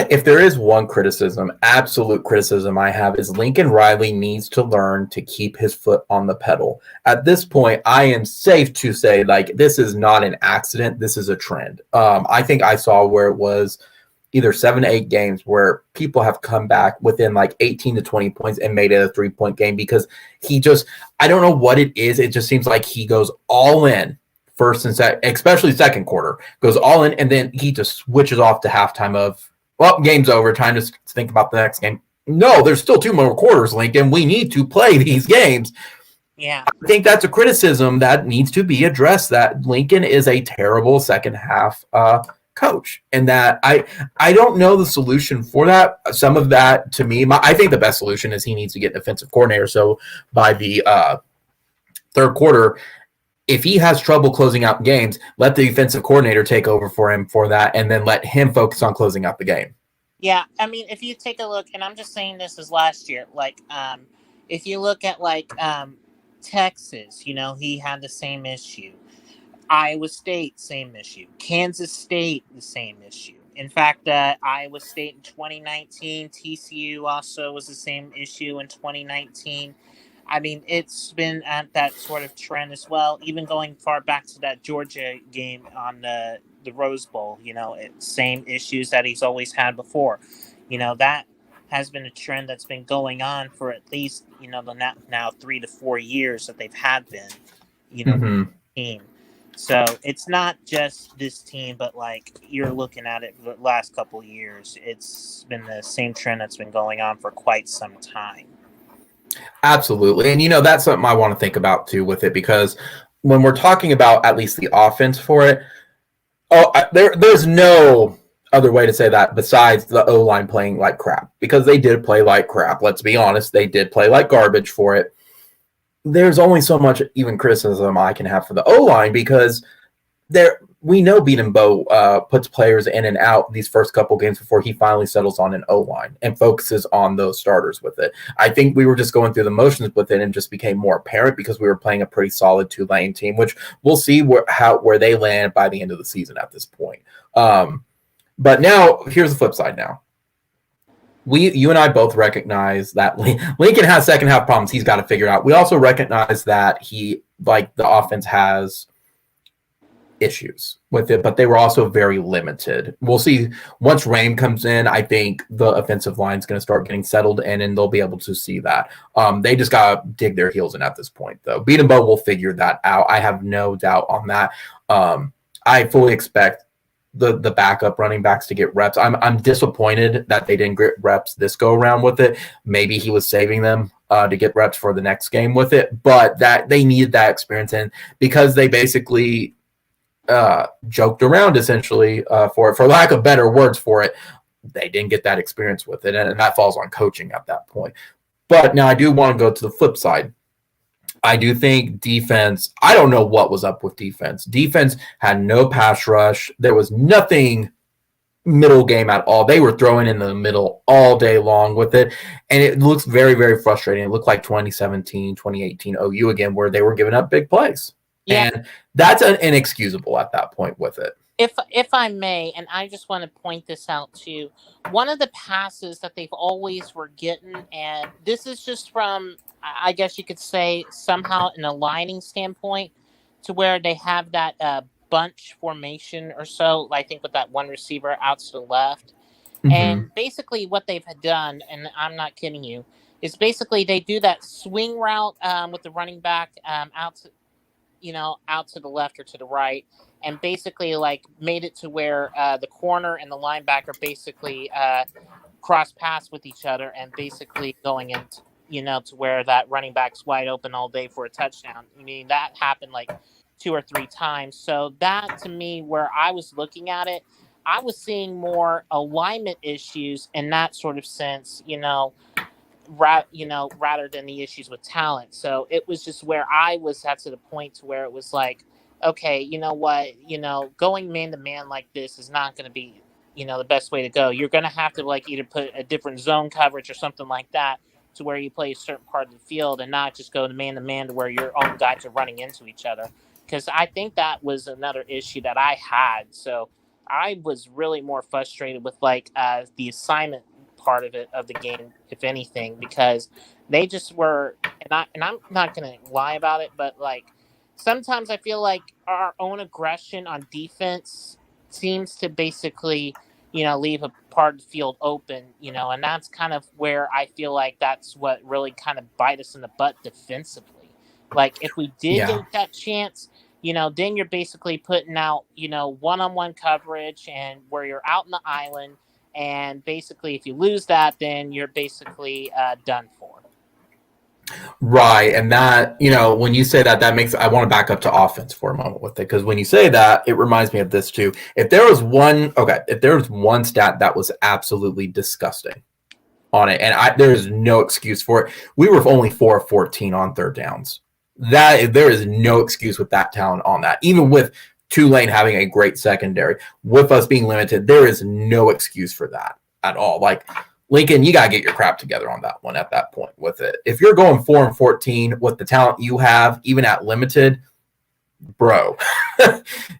If there is one criticism, absolute criticism I have, is Lincoln Riley needs to learn to keep his foot on the pedal. At this point, I am safe to say, like, this is not an accident. This is a trend. I think I saw where it was either 7 to 8 games where people have come back within like 18 to 20 points and made it a 3-point game, because I don't know what it is. It just seems like he goes all in first and second, especially second quarter, goes all in, and then he just switches off to halftime of, well, game's over. Time to think about the next game. No, there's still 2 more quarters, Lincoln. We need to play these games. Yeah. I think that's a criticism that needs to be addressed, that Lincoln is a terrible second half coach. And that I don't know the solution for that. Some of that, to me, I think the best solution is he needs to get an offensive coordinator. So by the third quarter, if he has trouble closing out games, let the defensive coordinator take over for him for that, and then let him focus on closing out the game. Yeah, I mean, if you take a look, and I'm just saying this as last year, like, if you look at, like, Texas, he had the same issue. Iowa State, same issue. Kansas State, the same issue. In fact, Iowa State in 2019, TCU also was the same issue in 2019. I mean, it's been at that sort of trend as well, even going far back to that Georgia game on the Rose Bowl, same issues that he's always had before. That has been a trend that's been going on for at least, the now 3 to 4 years that they've had been, team. So it's not just this team, but like you're looking at it the last couple of years. It's been the same trend that's been going on for quite some time. Absolutely. And, that's something I want to think about, too, with it, because when we're talking about at least the offense for it, there's no other way to say that besides the O-line playing like crap, because they did play like crap. Let's be honest. They did play like garbage for it. There's only so much even criticism I can have for the O-line, because we know Beaton Bowe puts players in and out these first couple games before he finally settles on an O-line and focuses on those starters with it. I think we were just going through the motions with it and just became more apparent because we were playing a pretty solid Tulane team, which we'll see where they land by the end of the season at this point. But now here's the flip side now. You and I both recognize that Lincoln has second half problems he's got to figure out. We also recognize that the offense has issues with it, but they were also very limited. We'll see once Rain comes in. I think the offensive line is going to start getting settled in, and they'll be able to see that. They just got to dig their heels in at this point, though. Beaton Bowe will figure that out. I have no doubt on that. I fully expect the backup running backs to get reps. I'm disappointed that they didn't get reps this go around with it. Maybe he was saving them to get reps for the next game with it, but that they needed that experience, and because they basically joked around essentially for lack of better words for it, they didn't get that experience with it, and that falls on coaching at that point. But now I do want to go to the flip side. I do think defense, I don't know what was up with defense. Defense had no pass rush. There was nothing middle game at all. They were throwing in the middle all day long with it, and it looks very, very frustrating. It looked like 2017, 2018 OU again, where they were giving up big plays. Yeah. And that's inexcusable at that point with it. If I may, and I just want to point this out too, one of the passes that they've always were getting, and this is just from, I guess you could say, somehow an aligning standpoint, to where they have that bunch formation or so, I think with that one receiver out to the left. Mm-hmm. And basically what they've done, and I'm not kidding you, is basically they do that swing route with the running back out to the left or to the right, and basically like made it to where the corner and the linebacker basically cross paths with each other, and basically going into, to where that running back's wide open all day for a touchdown. I mean, that happened like 2 or 3 times. So that, to me, where I was looking at it, I was seeing more alignment issues in that sort of sense, rather than the issues with talent. So it was just where I was at to the point to where it was like, okay, you know what, going man to man like this is not going to be, the best way to go. You're going to have to like either put a different zone coverage or something like that to where you play a certain part of the field, and not just go to man to where your own guys are running into each other. Because I think that was another issue that I had. So I was really more frustrated with like the assignment part of it, of the game, if anything, because they just were, and I'm not gonna lie about it, but like sometimes I feel like our own aggression on defense seems to basically leave a part of the field open, and that's kind of where I feel like that's what really kind of bite us in the butt defensively. Like if we did get that chance, then you're basically putting out one-on-one coverage, and where you're out in the island. And basically, if you lose that, then you're basically done for. Right. And that, when you say that makes, I want to back up to offense for a moment with it. Because when you say that, it reminds me of this too. If there was one stat that was absolutely disgusting on it, and there is no excuse for it, we were only 4 of 14 on third downs. There is no excuse with that talent on that. Even with Tulane having a great secondary, with us being limited, there is no excuse for that at all. Like, Lincoln, you got to get your crap together on that one at that point with it. If you're going 4 and 14 with the talent you have, even at limited, bro,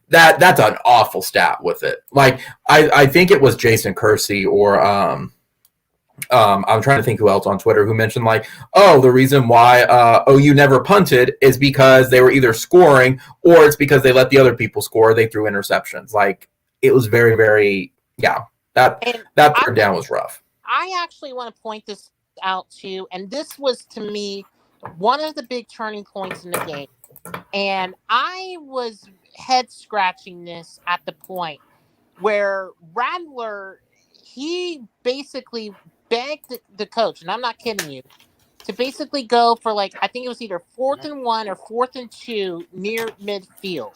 that's an awful stat with it. Like, I think it was Jason Kersey or I'm trying to think who else on Twitter who mentioned like, oh, the reason why OU never punted is because they were either scoring or it's because they let the other people score. They threw interceptions. Like, it was very, very, that third down was rough. I actually want to point this out too, and this was to me one of the big turning points in the game. And I was head scratching this at the point where Radler, he basically begged the coach, and I'm not kidding you, to basically go for like, I think it was either 4th and 1 or 4th and 2 near midfield.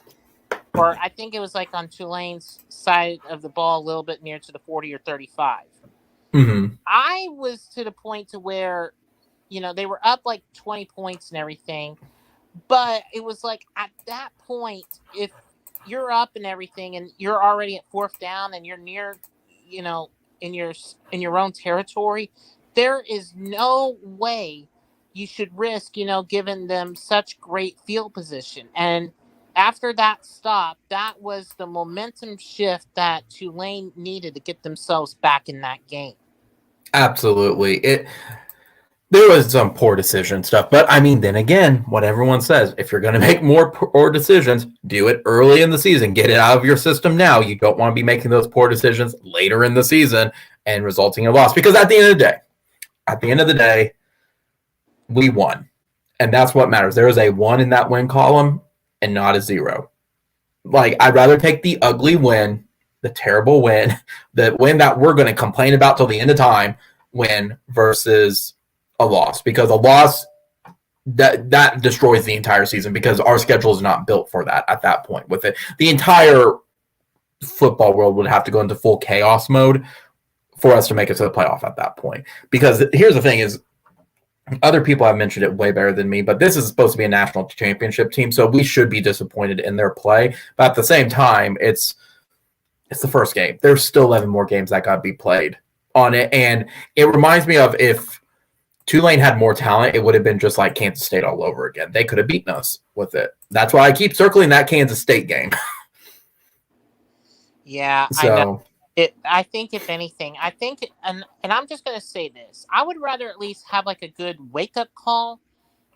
Or I think it was like on Tulane's side of the ball, a little bit near to the 40 or 35. Mm-hmm. I was to the point to where, they were up like 20 points and everything. But it was like at that point, if you're up and everything and you're already at 4th down and you're near, in your own territory, there is no way you should risk, giving them such great field position. And after that stop, that was the momentum shift that Tulane needed to get themselves back in that game. Absolutely. There was some poor decision stuff, but I mean, then again, what everyone says, if you're going to make more poor decisions, do it early in the season. Get it out of your system now. You don't want to be making those poor decisions later in the season and resulting in a loss. Because at the end of the day, we won. And that's what matters. There is a 1 in that win column and not a 0. Like, I'd rather take the ugly win, the terrible win, the win that we're going to complain about till the end of time win versus a loss, because a loss that destroys the entire season, because our schedule is not built for that at that point. With it, the entire football world would have to go into full chaos mode for us to make it to the playoff at that point. Because here's the thing is, other people have mentioned it way better than me, but this is supposed to be a national championship team, so we should be disappointed in their play. But at the same time, it's the first game. There's still 11 more games that got to be played on it, and it reminds me of if Tulane had more talent, it would have been just like Kansas State all over again. They could have beaten us with it. That's why I keep circling that Kansas State game. Yeah, so, I know. I think if anything, and I'm just going to say this, I would rather at least have like a good wake-up call,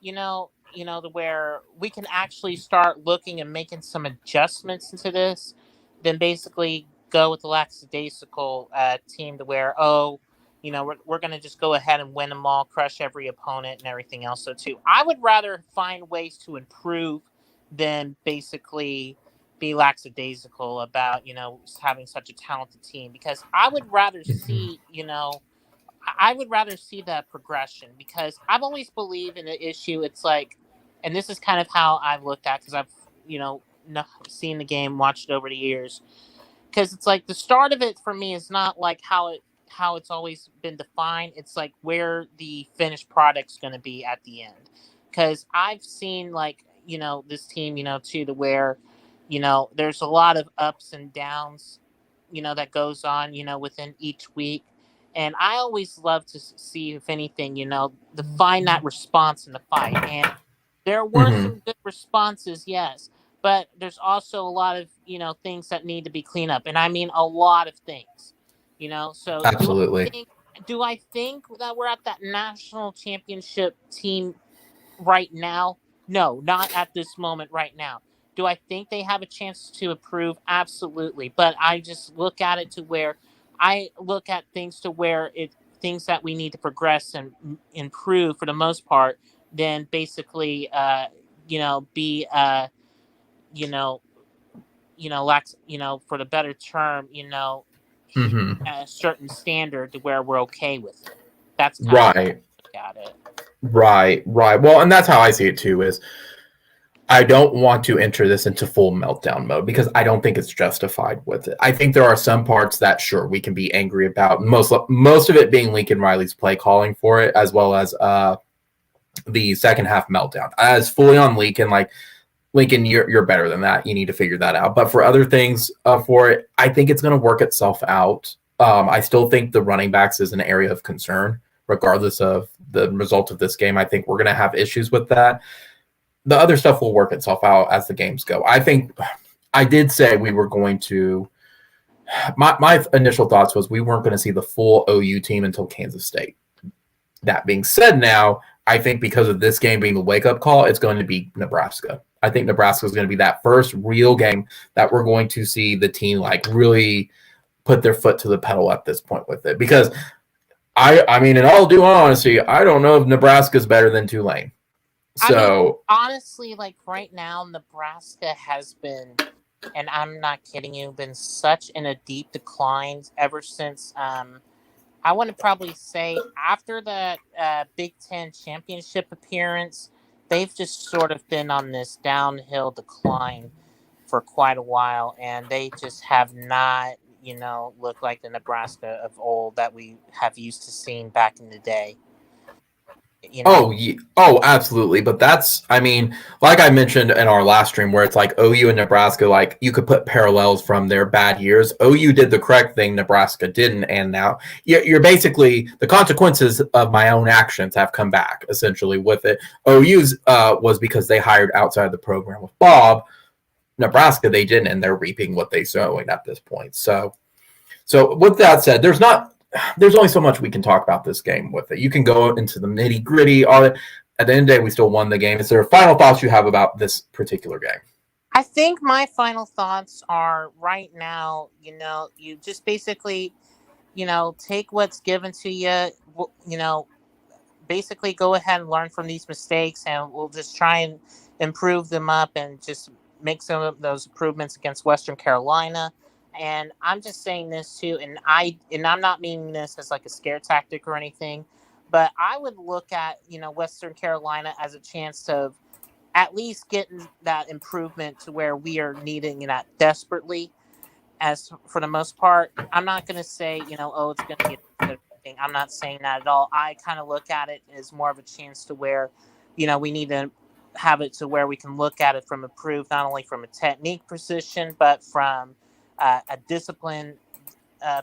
to where we can actually start looking and making some adjustments into this than basically go with the lackadaisical team to where, we're going to just go ahead and win them all, crush every opponent and everything else. So too, I would rather find ways to improve than basically be lackadaisical about, having such a talented team, because I would rather see, I would rather see that progression, because I've always believed in the issue. It's like, and this is kind of how I've looked at, because I've, seen the game, watched it over the years, because it's like the start of it for me is not like how it's always been defined. It's like where the finished product's going to be at the end. Because I've seen like, this team, too, to where, there's a lot of ups and downs, that goes on, within each week. And I always love to see, if anything, to find that response in the fight. And there were some good responses, yes. But there's also a lot of, things that need to be cleaned up. And I mean a lot of things, So absolutely. Do I think that we're at that national championship team right now? No, not at this moment right now. Do I think they have a chance to improve? Absolutely. But I just look at it to where I look at things to where things that we need to progress and improve for the most part, then basically, be, for the better term, a certain standard to where we're okay with it. That's kind of how I look at it. Right. Well, and that's how I see it too, is I don't want to enter this into full meltdown mode, because I don't think it's justified with it. I think there are some parts that, sure, we can be angry about. Most of it being Lincoln Riley's play calling for it, as well as the second half meltdown. As fully on Lincoln, like, Lincoln, you're better than that. You need to figure that out. But for other things for it, I think it's going to work itself out. I still think the running backs is an area of concern, regardless of the result of this game. I think we're going to have issues with that. The other stuff will work itself out as the games go. I think I did say we were going to – my initial thoughts was we weren't going to see the full OU team until Kansas State. That being said now, I think because of this game being the wake-up call, it's going to be Nebraska. I think Nebraska is going to be that first real game that we're going to see the team like really put their foot to the pedal at this point with it. Because I mean, in all due honesty, I don't know if Nebraska is better than Tulane. So honestly, like right now, Nebraska has been, and I'm not kidding you, been such in a deep decline ever since. I want to probably say after the Big Ten championship appearance, they've just sort of been on this downhill decline for quite a while, and they just have not, looked like the Nebraska of old that we have used to seeing back in the day. Oh, absolutely. But that's, I mean, like I mentioned in our last stream, where it's like OU and Nebraska, like you could put parallels from their bad years. OU did the correct thing, Nebraska didn't, and now you're basically the consequences of my own actions have come back essentially with it. OU's was because they hired outside the program with Bob. Nebraska, they didn't, and they're reaping what they sowed at this point. So with that said, there's only so much we can talk about this game with it. You can go into the nitty gritty. All at the end of the day, we still won the game. Is there final thoughts you have about this particular game? I think my final thoughts are right now, you just basically, take what's given to you, basically go ahead and learn from these mistakes, and we'll just try and improve them up and just make some of those improvements against Western Carolina. And I'm just saying this too, and I'm not meaning this as like a scare tactic or anything, but I would look at Western Carolina as a chance to at least getting that improvement to where we are needing that desperately. As for the most part, I'm not going to say oh, it's going to be a thing. I'm not saying that at all. I kind of look at it as more of a chance to where we need to have it to where we can look at it from improved, not only from a technique position, but from a discipline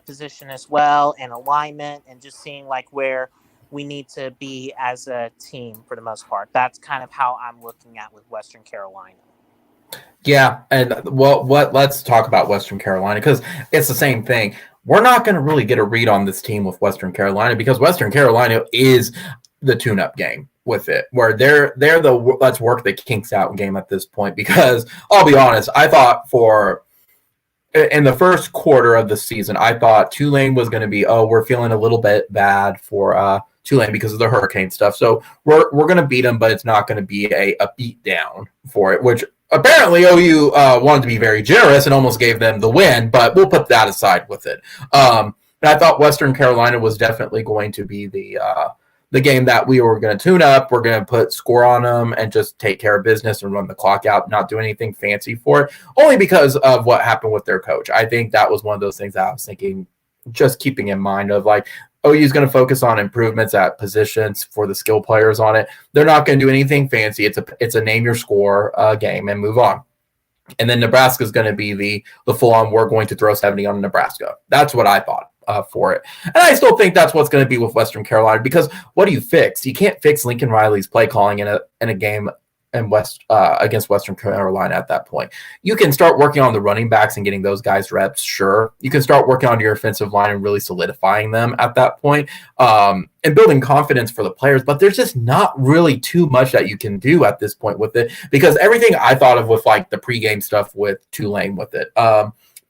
position as well, and alignment, and just seeing like where we need to be as a team for the most part. That's kind of how I'm looking at with Western Carolina. Yeah, and let's talk about Western Carolina because it's the same thing. We're not going to really get a read on this team with Western Carolina because Western Carolina is the tune-up game with it, where they're the let's work the kinks out game at this point. Because I'll be honest, I thought in the first quarter of the season, I thought Tulane was going to be, we're feeling a little bit bad for Tulane because of the hurricane stuff. So we're going to beat them, but it's not going to be a beat down for it, which apparently OU wanted to be very generous and almost gave them the win, but we'll put that aside with it. And I thought Western Carolina was definitely going to be the game that we were going to tune up. We're going to put score on them and just take care of business and run the clock out, not do anything fancy for it, only because of what happened with their coach. I think that was one of those things that I was thinking, just keeping in mind of like, OU is going to focus on improvements at positions for the skill players on it. They're not going to do anything fancy. It's a name your score game and move on. And then Nebraska is going to be the full on, we're going to throw 70 on Nebraska. That's what I thought for it. And I still think that's what's going to be with Western Carolina, because what do you fix? You can't fix Lincoln Riley's play calling in a game and against Western Carolina at that point. You can start working on the running backs and getting those guys reps, sure. You can start working on your offensive line and really solidifying them at that point, and building confidence for the players. But there's just not really too much that you can do at this point with it, because everything I thought of with like the pregame stuff with Tulane with it,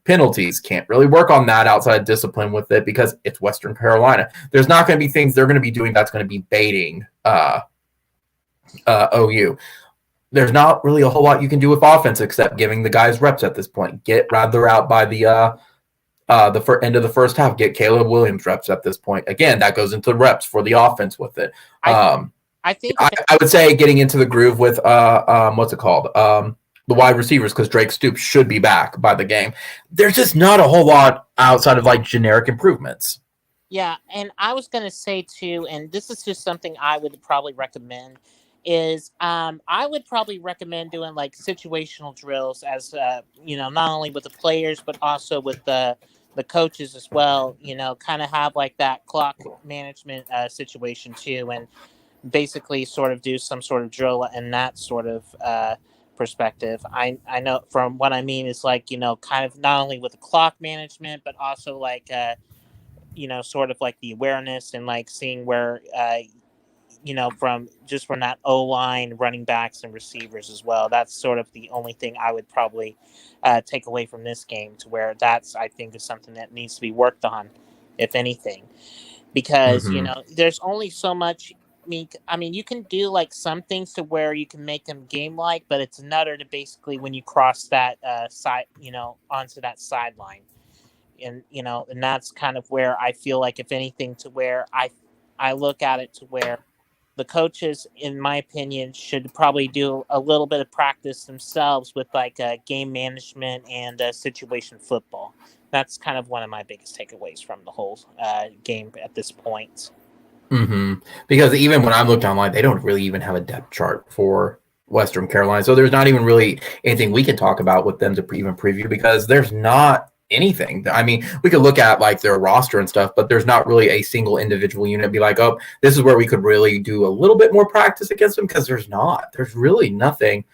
penalties, can't really work on that outside discipline with it because it's Western Carolina. There's not going to be things they're going to be doing that's going to be baiting OU. There's not really a whole lot you can do with offense except giving the guys reps at this point. Get rather out by the end of the first half. Get Caleb Williams reps at this point. Again, that goes into reps for the offense with it. I would say getting into the groove with what's it called? The wide receivers, because Drake Stoops should be back by the game. There's just not a whole lot outside of like generic improvements. Yeah, and I was going to say too, and this is just something I would probably recommend, is I would probably recommend doing like situational drills as not only with the players but also with the coaches as well. Kind of have like that clock management situation too, and basically sort of do some sort of drill in that sort of perspective. I know from what I mean is like kind of not only with the clock management but also like sort of like the awareness and like seeing where from that O-line, running backs, and receivers as well. That's sort of the only thing I would probably take away from this game, to where that's, I think, is something that needs to be worked on, if anything. Because, there's only so much mean, you can do like some things to where you can make them game like, but it's another to basically when you cross that side, onto that sideline, and that's kind of where I feel like, if anything, to where I look at it to where the coaches, in my opinion, should probably do a little bit of practice themselves with like game management and situation football. That's kind of one of my biggest takeaways from the whole game at this point. Because even when I'm looking online, they don't really even have a depth chart for Western Carolina. So there's not even really anything we can talk about with them to even preview, because there's not anything. I mean, we could look at like their roster and stuff, but there's not really a single individual unit be like, oh, this is where we could really do a little bit more practice against them, because there's not. There's really nothing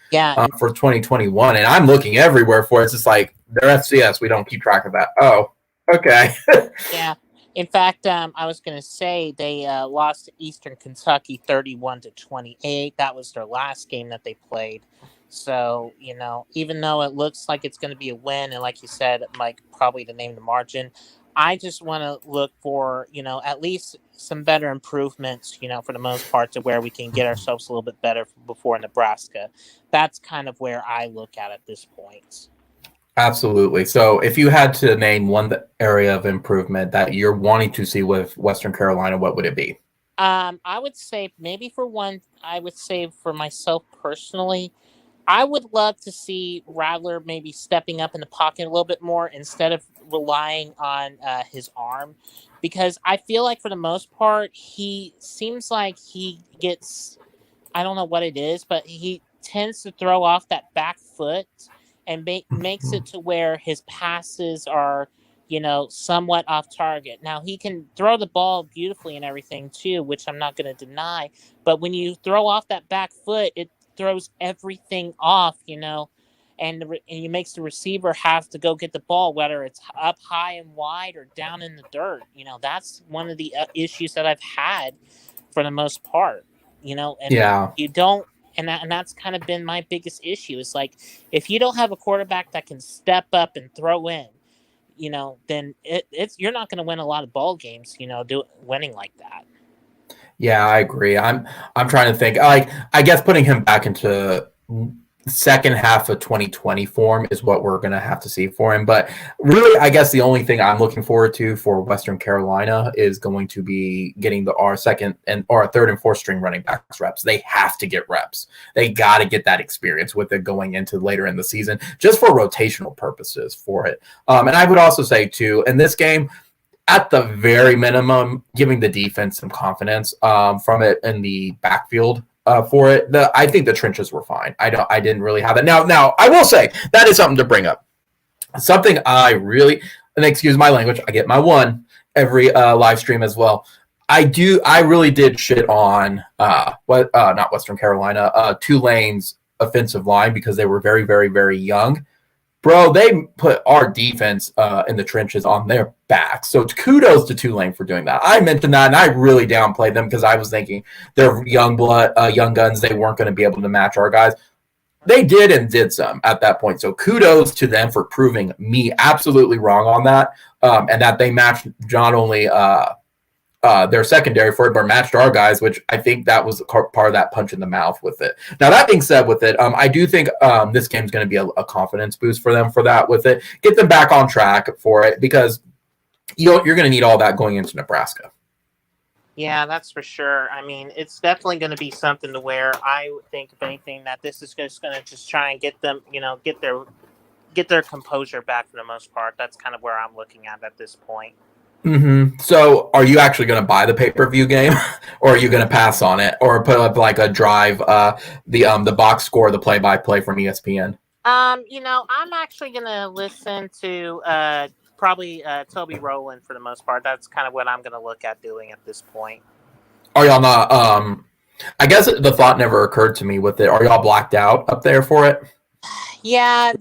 for 2021. And I'm looking everywhere for it. It's just like their FCS, we don't keep track of that. Oh, okay. Yeah. In fact, I was going to say they lost to Eastern Kentucky 31-28. That was their last game that they played. So, even though it looks like it's going to be a win, and like you said, Mike, probably to name the margin, I just want to look for, at least some better improvements, for the most part, to where we can get ourselves a little bit better before Nebraska. That's kind of where I look at this point. Absolutely. So if you had to name one area of improvement that you're wanting to see with Western Carolina, what would it be? I would say maybe for one, I would say for myself personally, I would love to see Rattler maybe stepping up in the pocket a little bit more instead of relying on his arm, because I feel like for the most part, he seems like he gets, I don't know what it is, but he tends to throw off that back foot and makes it to where his passes are, somewhat off target. Now, he can throw the ball beautifully and everything too, which I'm not going to deny. But when you throw off that back foot, it throws everything off, and it makes the receiver have to go get the ball, whether it's up high and wide or down in the dirt. That's one of the issues that I've had for the most part, and you don't. And that's kind of been my biggest issue. Is like, if you don't have a quarterback that can step up and throw in, then it's you're not going to win a lot of ball games. Winning like that. Yeah, I agree. I'm trying to think. I guess putting him back into second half of 2020 form is what we're going to have to see for him. But really, I guess the only thing I'm looking forward to for Western Carolina is going to be getting our second and or third and fourth string running backs reps. They have to get reps. They got to get that experience with it going into later in the season, just for rotational purposes for it. And I would also say too, in this game, at the very minimum, giving the defense some confidence from it in the backfield for it. I think the trenches were fine. I didn't really have that. Now I will say that is something to bring up. Something I really, and excuse my language, I get my one every live stream as well. I really did shit on not Western Carolina, Tulane's offensive line, because they were very, very, very young. Bro, they put our defense in the trenches on their backs. So kudos to Tulane for doing that. I mentioned that, and I really downplayed them because I was thinking they're young guns. They weren't going to be able to match our guys. They did and did some at that point. So kudos to them for proving me absolutely wrong on that, and that they matched not only their secondary for it, but matched our guys, which I think that was part of that punch in the mouth with it. Now, that being said with it, I do think this game's going to be a confidence boost for them for that with it. Get them back on track for it, because you're going to need all that going into Nebraska. Yeah, that's for sure. I mean, it's definitely going to be something to where I would think, if anything, that this is just going to just try and get them, get their composure back for the most part. That's kind of where I'm looking at this point. Mm-hmm. So are you actually going to buy the pay-per-view game, or are you going to pass on it, or put up like a drive, the box score, the play-by-play from ESPN? I'm actually going to listen to probably Toby Rowland for the most part. That's kind of what I'm going to look at doing at this point. Are y'all not, I guess the thought never occurred to me with it. Are y'all blacked out up there for it? Yeah.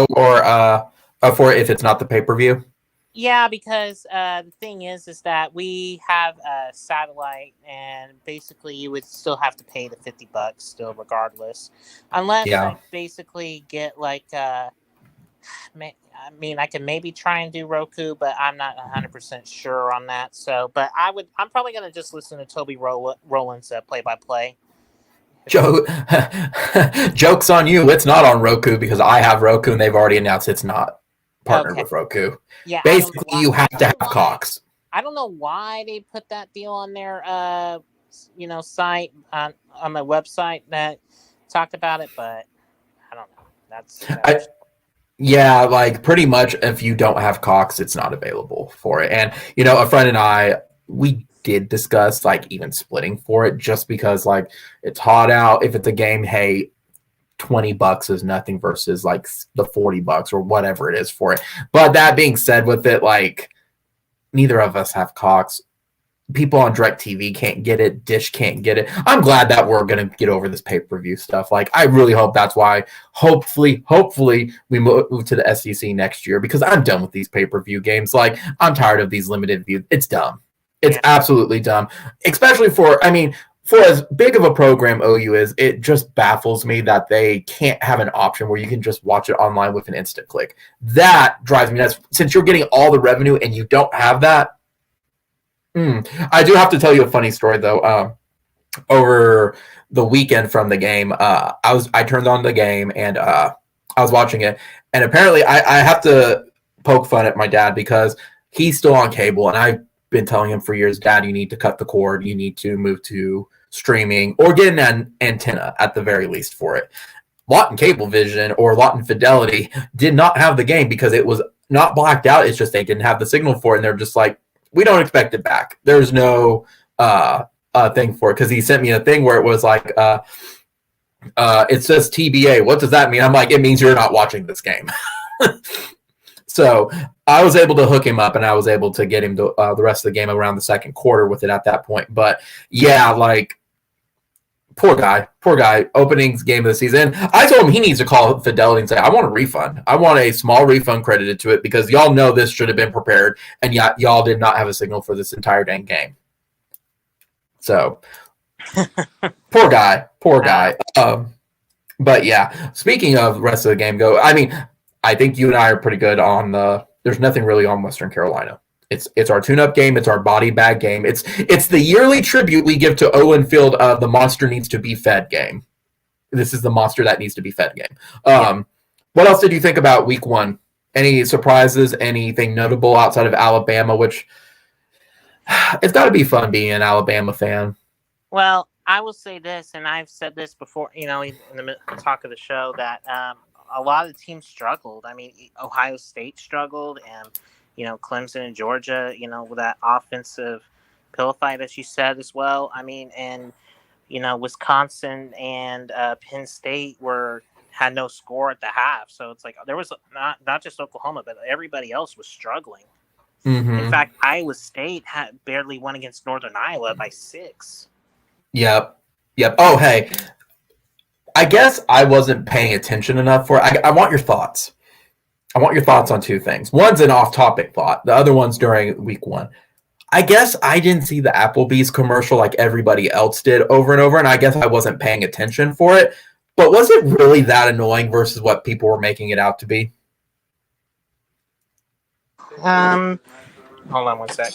Or for it if it's not the pay-per-view? Yeah, because the thing is that we have a satellite, and basically you would still have to pay the $50 still, regardless, unless I basically get like I mean, I can maybe try and do Roku, but I'm not 100% sure on that. So, but I'm probably gonna just listen to Toby Rowland's play-by-play. Joke's on you. It's not on Roku because I have Roku and they've already announced it's not partnered with Roku. Yeah, basically, you have to have Cox. I don't know why they put that deal on their site on the website that talked about it, but I don't know. That's yeah, like pretty much if you don't have Cox, it's not available for it. And a friend and I, we did discuss like even splitting for it just because like it's hot out. If it's a game, hey, $20 is nothing versus like the $40 or whatever it is for it. But that being said, with it, like neither of us have Cox. People on DirecTV can't get it. Dish can't get it. I'm glad that we're going to get over this pay-per-view stuff. Like, I really hope that's why, hopefully, we move to the SEC next year because I'm done with these pay-per-view games. Like, I'm tired of these limited views. It's dumb. It's absolutely dumb. Especially for as big of a program OU is, it just baffles me that they can't have an option where you can just watch it online with an instant click. That drives me nuts. Since you're getting all the revenue and you don't have that, I do have to tell you a funny story though. Over the weekend from the game, I turned on the game and I was watching it, and apparently I have to poke fun at my dad because he's still on cable, and I've been telling him for years, Dad, you need to cut the cord, you need to move to streaming or get an antenna at the very least for it. Lawton Cablevision or Lawton Fidelity did not have the game because it was not blacked out. It's just they didn't have the signal for it, and they're just like, we don't expect it back. There's no thing for it because he sent me a thing where it was like, it says TBA. What does that mean? I'm like, it means you're not watching this game. So I was able to hook him up and I was able to get him to the rest of the game around the second quarter with it at that point. But yeah, like poor guy, opening game of the season. I told him he needs to call Fidelity and say, I want a refund. I want a small refund credited to it because y'all know this should have been prepared and yet y'all did not have a signal for this entire dang game. So poor guy. But yeah, speaking of the rest of the game I mean, I think you and I are pretty good on there's nothing really on Western Carolina. It's our tune-up game. It's our body bag game. It's the yearly tribute we give to Owen Field of the monster needs to be fed game. This is the monster that needs to be fed game. What else did you think about week one? Any surprises? Anything notable outside of Alabama, which it's got to be fun being an Alabama fan. Well, I will say this, and I've said this before, in the talk of the show, that a lot of teams struggled. I mean, Ohio State struggled, and Clemson and Georgia, with that offensive pill fight, as you said as well. I mean, and Wisconsin and Penn State had no score at the half, so it's like there was not just Oklahoma, but everybody else was struggling. Mm-hmm. In fact, Iowa State had barely won against Northern Iowa by 6. Yep. Oh, hey, I guess I wasn't paying attention enough for it. I want your thoughts. I want your thoughts on two things. One's an off-topic thought. The other one's during week one. I guess I didn't see the Applebee's commercial like everybody else did over and over, and I guess I wasn't paying attention for it. But was it really that annoying versus what people were making it out to be? Hold on one sec.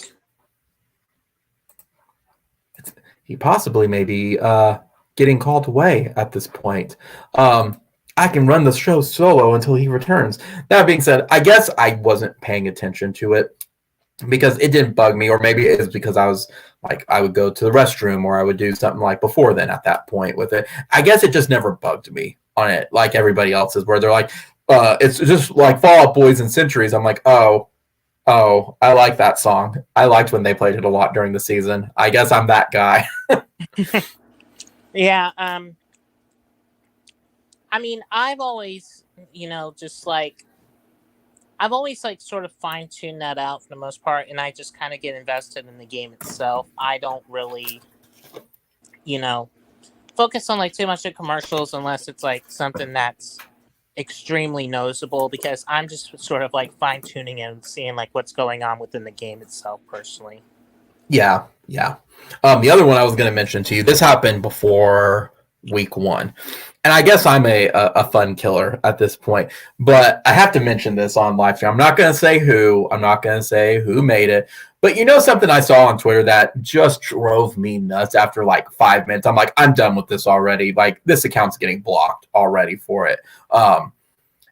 He possibly may be getting called away at this point. I can run the show solo until he returns. That being said, I guess I wasn't paying attention to it because it didn't bug me, or maybe it was because I was like, I would go to the restroom or I would do something like before then at that point with it. I guess it just never bugged me on it like everybody else's, where they're like, it's just like Fall Out Boys and Centuries. I'm like, oh, I like that song. I liked when they played it a lot during the season. I guess I'm that guy. Yeah. I mean, I've always, I've always sort of fine-tuned that out for the most part, and I just kind of get invested in the game itself. I don't really, focus on too much of commercials unless it's something that's extremely noticeable, because I'm just sort of fine-tuning and seeing what's going on within the game itself personally. Yeah. The other one I was going to mention to you, this happened before week 1. And I guess I'm a fun killer at this point, but I have to mention this on live stream. I'm not going to say who. I'm not going to say who made it. But you know something I saw on Twitter that just drove me nuts after like 5 minutes? I'm like, I'm done with this already. Like, this account's getting blocked already for it.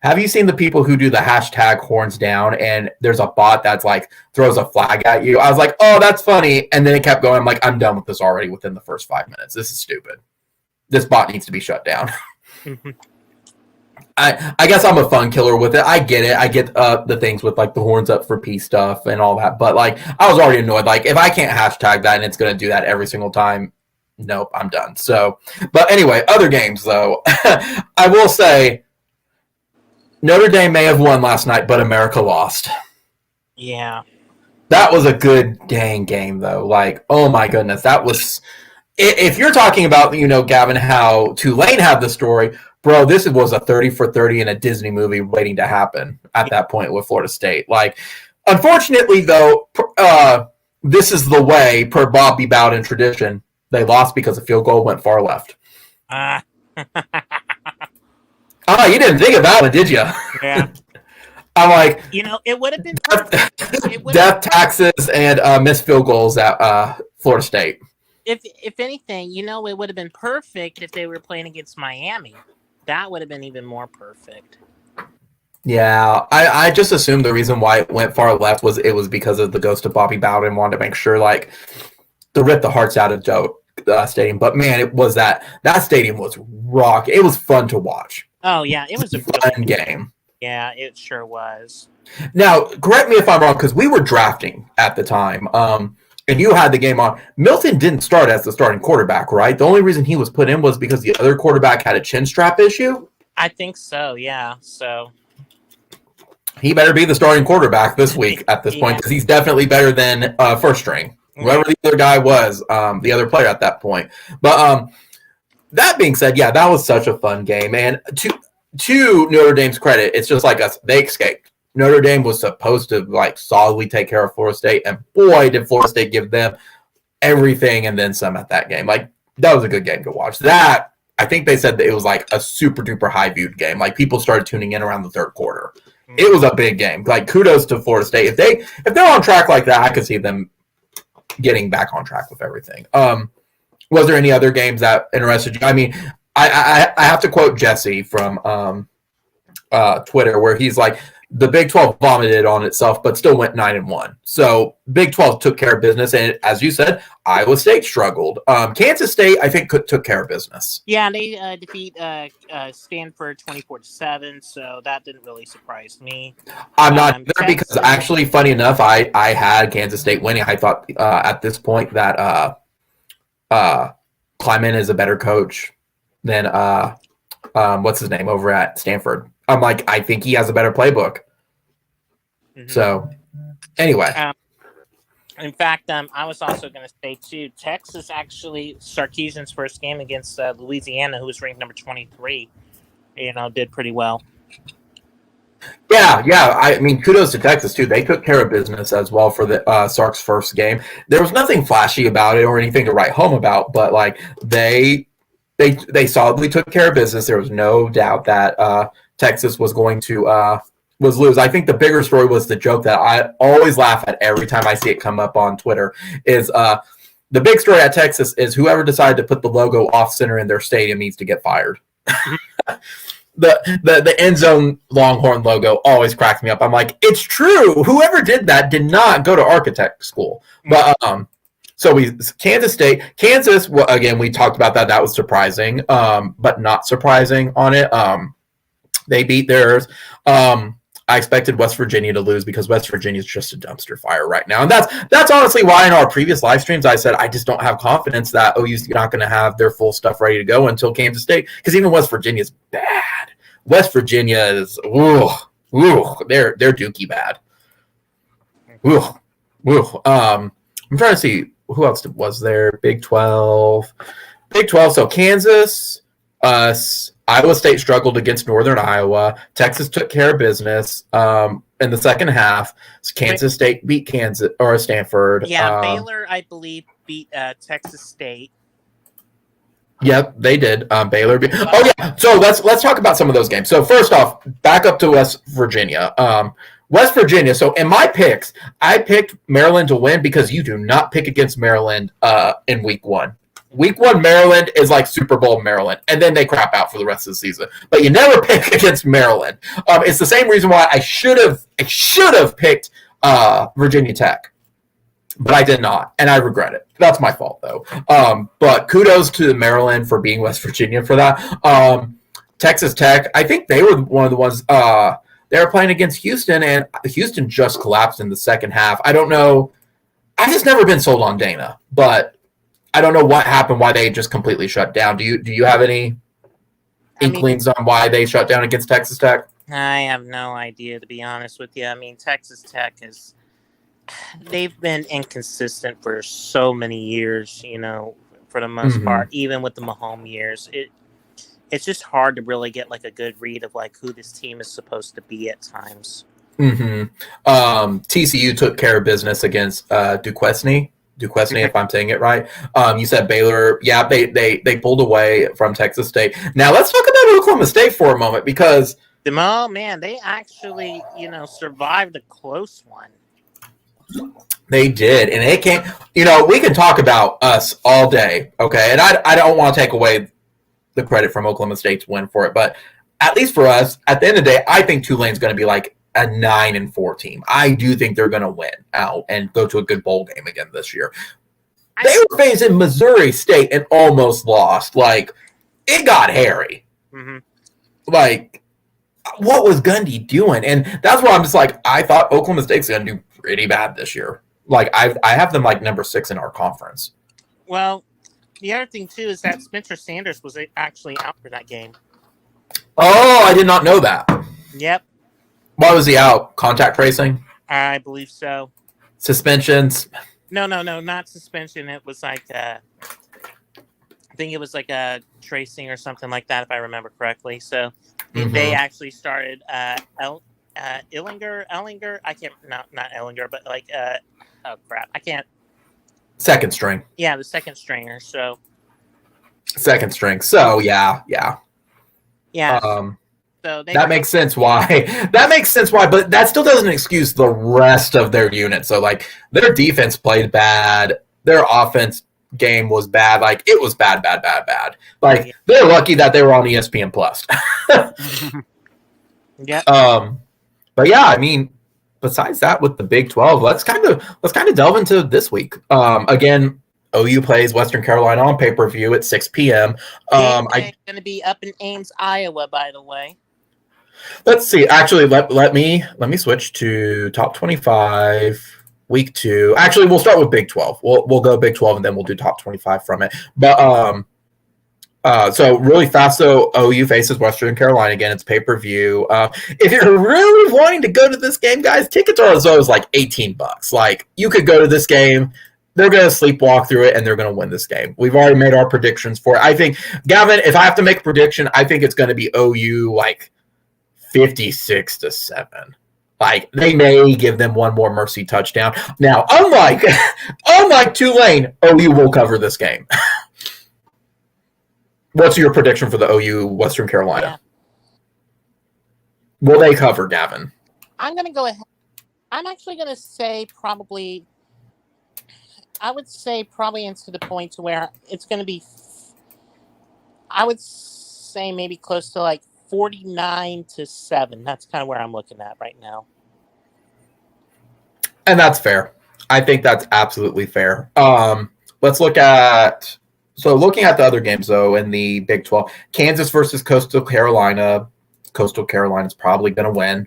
Have you seen the people who do the hashtag horns down and there's a bot that's like throws a flag at you? I was like, oh, that's funny. And then it kept going. I'm like, I'm done with this already within the first 5 minutes. This is stupid. This bot needs to be shut down. I guess I'm a fun killer with it. I get it. I get the things with like the horns up for peace stuff and all that. But like, I was already annoyed. Like, if I can't hashtag that and it's going to do that every single time, nope, I'm done. So, but anyway, other games though. I will say, Notre Dame may have won last night, but America lost. Yeah. That was a good dang game, though. Like, oh my goodness. That was... If you're talking about, you know, Gavin, how Tulane had the story, bro, this was a 30 for 30 in a Disney movie waiting to happen at that point with Florida State. Like, unfortunately, though, this is the way, per Bobby Bowden tradition, they lost because a field goal went far left. You didn't think of that one, did you? Yeah. I'm like, you know, it would have been perfect. Death taxes and missed field goals at Florida State. If anything, you know, it would have been perfect if they were playing against Miami. That would have been even more perfect. Yeah, I just assumed the reason why it went far left was because of the ghost of Bobby Bowden wanted to make sure, like, to rip the hearts out of Joe Stadium. But man, it was that stadium was rock. It was fun to watch. Oh yeah, it was a fun game. Yeah, it sure was. Now, correct me if I'm wrong, because we were drafting at the time, and you had the game on. Milton didn't start as the starting quarterback, right? The only reason he was put in was because the other quarterback had a chin strap issue? I think so, yeah. So he better be the starting quarterback this week at this point, because he's definitely better than first string. Whoever the other guy was, the other player at that point. But that being said, yeah, that was such a fun game. And to Notre Dame's credit, it's just like us. They escaped. Notre Dame was supposed to like solidly take care of Florida State, and boy, did Florida State give them everything and then some at that game. Like, that was a good game to watch. That, I think they said that it was like a super duper high viewed game. Like, people started tuning in around the third quarter. It was a big game. Like, kudos to Florida State. If they're on track like that, I could see them getting back on track with everything. Was there any other games that interested you? I mean, I have to quote Jesse from Twitter, where he's like, the Big 12 vomited on itself, but still went 9-1. So Big 12 took care of business, and as you said, Iowa State struggled. Kansas State, I think, took care of business. Yeah, they defeat Stanford 24-7, so that didn't really surprise me. I'm not there because actually, funny enough, I had Kansas State winning. I thought at this point that Kleiman is a better coach than what's his name over at Stanford. I'm like, I think he has a better playbook. Mm-hmm. So, anyway. In fact, I was also going to say, too, Texas actually, Sarkisian's first game against Louisiana, who was ranked number 23, did pretty well. Yeah. I mean, kudos to Texas, too. They took care of business as well for the Sark's first game. There was nothing flashy about it or anything to write home about, but, like, they solidly took care of business. There was no doubt that Texas was going to lose. I think the bigger story was the joke that I always laugh at every time I see it come up on Twitter is the big story at Texas is whoever decided to put the logo off center in their stadium needs to get fired. The end zone Longhorn logo always cracks me up. I'm like, it's true. Whoever did that did not go to architect school. But so Kansas State, well, again, we talked about that. That was surprising, but not surprising on it. They beat theirs. I expected West Virginia to lose because West Virginia is just a dumpster fire right now. And that's honestly why in our previous live streams I said I just don't have confidence that OU's not going to have their full stuff ready to go until Kansas State, because even West Virginia is bad. West Virginia is they're dookie bad. I'm trying to see who else was there. Big 12. So Kansas, us. Iowa State struggled against Northern Iowa. Texas took care of business in the second half. Kansas State beat Stanford. Yeah, Baylor, I believe, beat Texas State. Yep, they did. Baylor. Oh yeah. So let's talk about some of those games. So first off, back up to West Virginia. West Virginia. So in my picks, I picked Maryland to win because you do not pick against Maryland in week 1. Week 1, Maryland is like Super Bowl Maryland, and then they crap out for the rest of the season. But you never pick against Maryland. It's the same reason why I should have picked Virginia Tech, but I did not, and I regret it. That's my fault, though. But kudos to Maryland for being West Virginia for that. Texas Tech, I think they were one of the ones. They were playing against Houston, and Houston just collapsed in the second half. I don't know. I've just never been sold on Dana, but I don't know what happened, why they just completely shut down. Do you have any inklings on why they shut down against Texas Tech? I have no idea, to be honest with you. I mean, Texas Tech they've been inconsistent for so many years, for the most part, even with the Mahomes years. It's just hard to really get like a good read of like who this team is supposed to be at times. TCU took care of business against Duquesne, if I'm saying it right. You said Baylor. Yeah, they pulled away from Texas State. Now let's talk about Oklahoma State for a moment because oh man, they actually survived a close one. They did, and it came. We can talk about us all day, okay? And I don't want to take away the credit from Oklahoma State's win for it, but at least for us, at the end of the day, I think Tulane's going to be like a 9-4 team. I do think they're going to win out and go to a good bowl game again this year. They were facing Missouri State and almost lost. Like, it got hairy. Like, what was Gundy doing? And that's why I'm just like, I thought Oklahoma State's going to do pretty bad this year. Like, I have them like number 6 in our conference. Well, the other thing too is that Spencer Sanders was actually out for that game. Oh, I did not know that. Yep. Why was he out? Contact tracing? I believe so. Suspensions? No, not suspension. It was like I think it was like a tracing or something like that, if I remember correctly. So they actually started Ellinger. I can't, not Ellinger, but like oh crap, I can't. Second string. Yeah, the second stringer. So second string. So yeah. So that makes sense why. That makes sense why, but that still doesn't excuse the rest of their unit. So like their defense played bad, their offense game was bad. Like it was bad. Like they're lucky that they were on ESPN Plus. Yeah. But yeah, I mean, besides that, with the Big 12, let's kind of delve into this week. Again, OU plays Western Carolina on pay-per-view at 6 p.m. I'm going to be up in Ames, Iowa, by the way. Let's see. Actually, let me switch to top 25, week 2. Actually, we'll start with Big 12. We'll go Big 12 and then we'll do top 25 from it. But so really fast though, OU faces Western Carolina again. It's pay-per-view. If you're really wanting to go to this game, guys, tickets are as low as like $18. Like you could go to this game. They're going to sleepwalk through it, and they're going to win this game. We've already made our predictions for it. I think, Gavin, if I have to make a prediction, I think it's going to be OU like 56-7. Like, they may give them one more mercy touchdown. Now, unlike Tulane, OU will cover this game. What's your prediction for the OU Western Carolina? Yeah. Will they cover, Gavin? I'm going to go ahead. I'm actually going to say probably... I would say probably into the point to where it's going to be, I would say maybe close to like 49-7. That's kind of where I'm looking at right now. And that's fair. I think that's absolutely fair. Let's look at, looking at the other games though in the Big 12, Kansas versus Coastal Carolina. Coastal Carolina's probably going to win.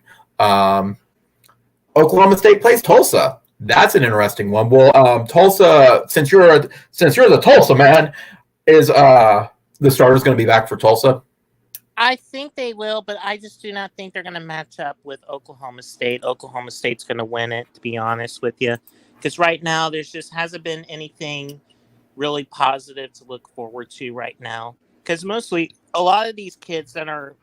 Oklahoma State plays Tulsa. That's an interesting one. Well, Tulsa, since you're the Tulsa man, is the starters going to be back for Tulsa? I think they will, but I just do not think they're going to match up with Oklahoma State. Oklahoma State's going to win it, to be honest with you, because right now there's just hasn't been anything really positive to look forward to right now. Because mostly a lot of these kids that are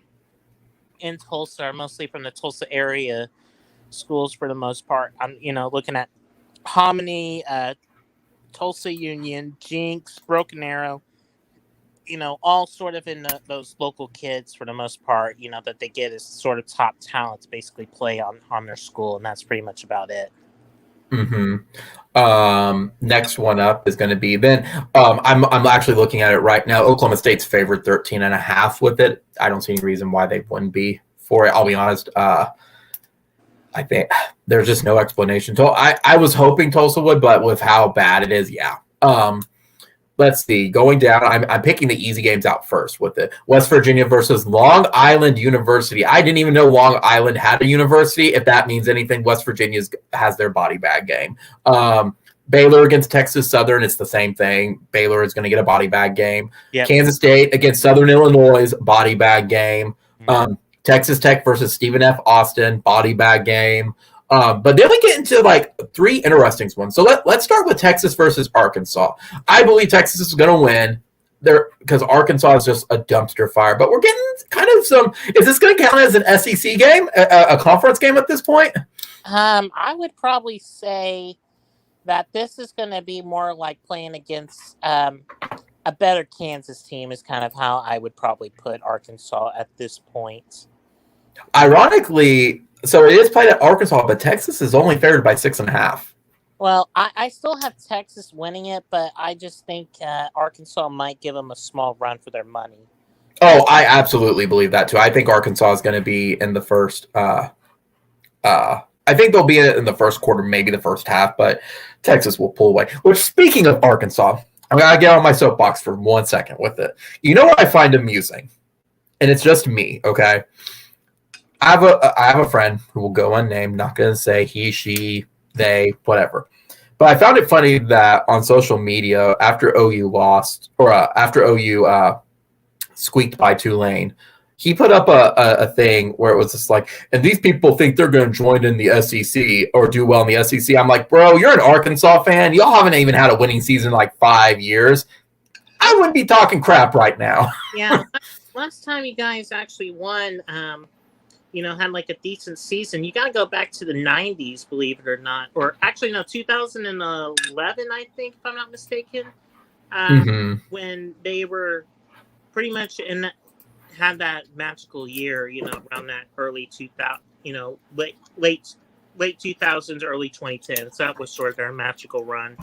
in Tulsa are mostly from the Tulsa area schools for the most part. I'm looking at Hominy, Tulsa Union, Jinx, Broken Arrow, all sort of in those local kids for the most part, that they get is sort of top talent to basically play on their school, and that's pretty much about it. Next one up is going to be then. I'm actually looking at it right now. Oklahoma State's favored 13.5 with it. I don't see any reason why they wouldn't be for it. I'll be honest. I think there's just no explanation. So I was hoping Tulsa would, but with how bad it is, yeah. Let's see. Going down, I'm picking the easy games out first with it. West Virginia versus Long Island University. I didn't even know Long Island had a university. If that means anything, West Virginia has their body bag game. Baylor against Texas Southern, it's the same thing. Baylor is going to get a body bag game. Yep. Kansas State against Southern Illinois, body bag game. Texas Tech versus Stephen F. Austin, body bag game. But then we get into like 3 interesting ones. So let's start with Texas versus Arkansas. I believe Texas is going to win there because Arkansas is just a dumpster fire. But we're getting kind of some. Is this going to count as an SEC game, a conference game at this point? I would probably say that this is going to be more like playing against a better Kansas team. Is kind of how I would probably put Arkansas at this point. Ironically. So it is played at Arkansas, but Texas is only favored by 6.5. Well, I still have Texas winning it, but I just think Arkansas might give them a small run for their money. Oh, I absolutely believe that too. I think Arkansas is going to be in the first. I think they'll be in the first quarter, maybe the first half, but Texas will pull away. Which, speaking of Arkansas, I'm going to get on my soapbox for 1 second with it. You know what I find amusing, and it's just me, okay. I have a friend who will go unnamed, not going to say he, she, they, whatever. But I found it funny that on social media, after OU lost, or after OU squeaked by Tulane, he put up a thing where it was just like, and these people think they're going to join in the SEC or do well in the SEC. I'm like, bro, you're an Arkansas fan. Y'all haven't even had a winning season in like 5 years. I wouldn't be talking crap right now. Yeah. Last time you guys actually won, had like a decent season. You got to go back to the 90s, believe it or not. Or actually, no, 2011, I think, if I'm not mistaken. When they were pretty much had that magical year, around that early 2000, late 2000s, early 2010s. That was sort of their magical run.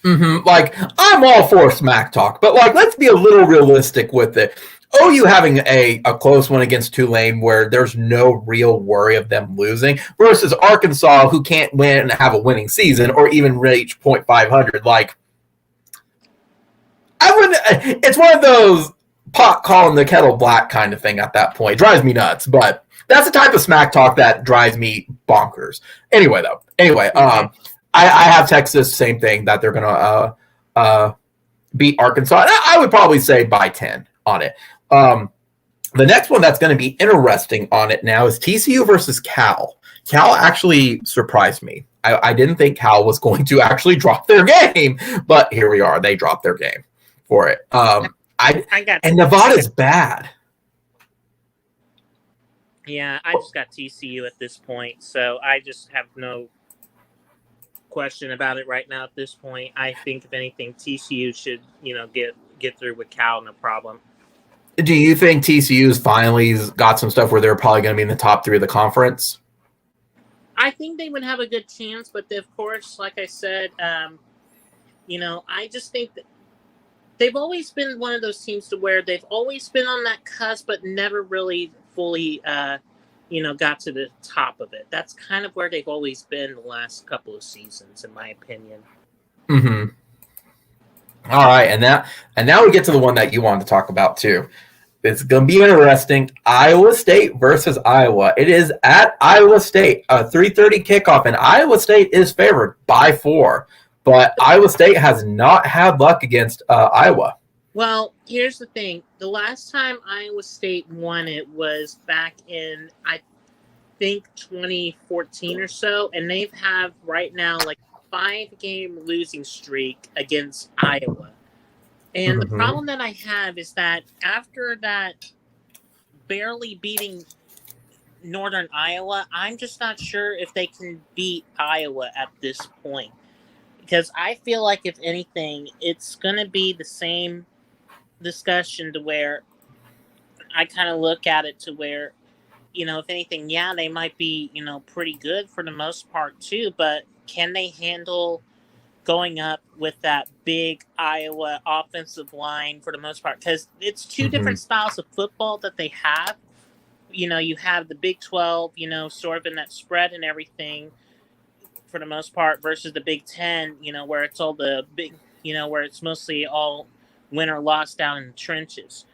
Like, I'm all for smack talk, but like, let's be a little realistic with it. OU having a close one against Tulane where there's no real worry of them losing versus Arkansas who can't win and have a winning season or even reach .500. Like, I wouldn't. It's one of those pot calling the kettle black kind of thing at that point. It drives me nuts, but that's the type of smack talk that drives me bonkers. Anyway, I have Texas, same thing, that they're going to beat Arkansas. I would probably say by 10 on it. The next one that's going to be interesting on it now is TCU versus Cal. Cal actually surprised me. I didn't think Cal was going to actually drop their game, but here we are. They dropped their game for it. And Nevada's bad. Yeah, I just got TCU at this point, so I just have no question about it right now at this point. I think, if anything, TCU should, get through with Cal, no problem. Do you think TCU's finally got some stuff where they're probably going to be in the top 3 of the conference? I think they would have a good chance, but of course, like I said, I just think that they've always been one of those teams to where they've always been on that cusp, but never really fully, got to the top of it. That's kind of where they've always been the last couple of seasons, in my opinion. All right, and now we get to the one that you wanted to talk about too. It's going to be interesting. Iowa State versus Iowa. It is at Iowa State, a 3:30 kickoff, and Iowa State is favored by 4. But Iowa State has not had luck against Iowa. Well, here's the thing. The last time Iowa State won it was back in, I think, 2014 or so, and they have right now like a 5-game losing streak against Iowa. And the problem that I have is that after that barely beating Northern Iowa, I'm just not sure if they can beat Iowa at this point. Because I feel like, if anything, it's going to be the same discussion to where I kind of look at it to where, if anything, yeah, they might be, pretty good for the most part too, but can they handle going up with that big Iowa offensive line for the most part? Because it's two different styles of football that they have. You have the Big 12, sort of in that spread and everything for the most part versus the Big 10, where it's all the big, where it's mostly all win or loss down in the trenches.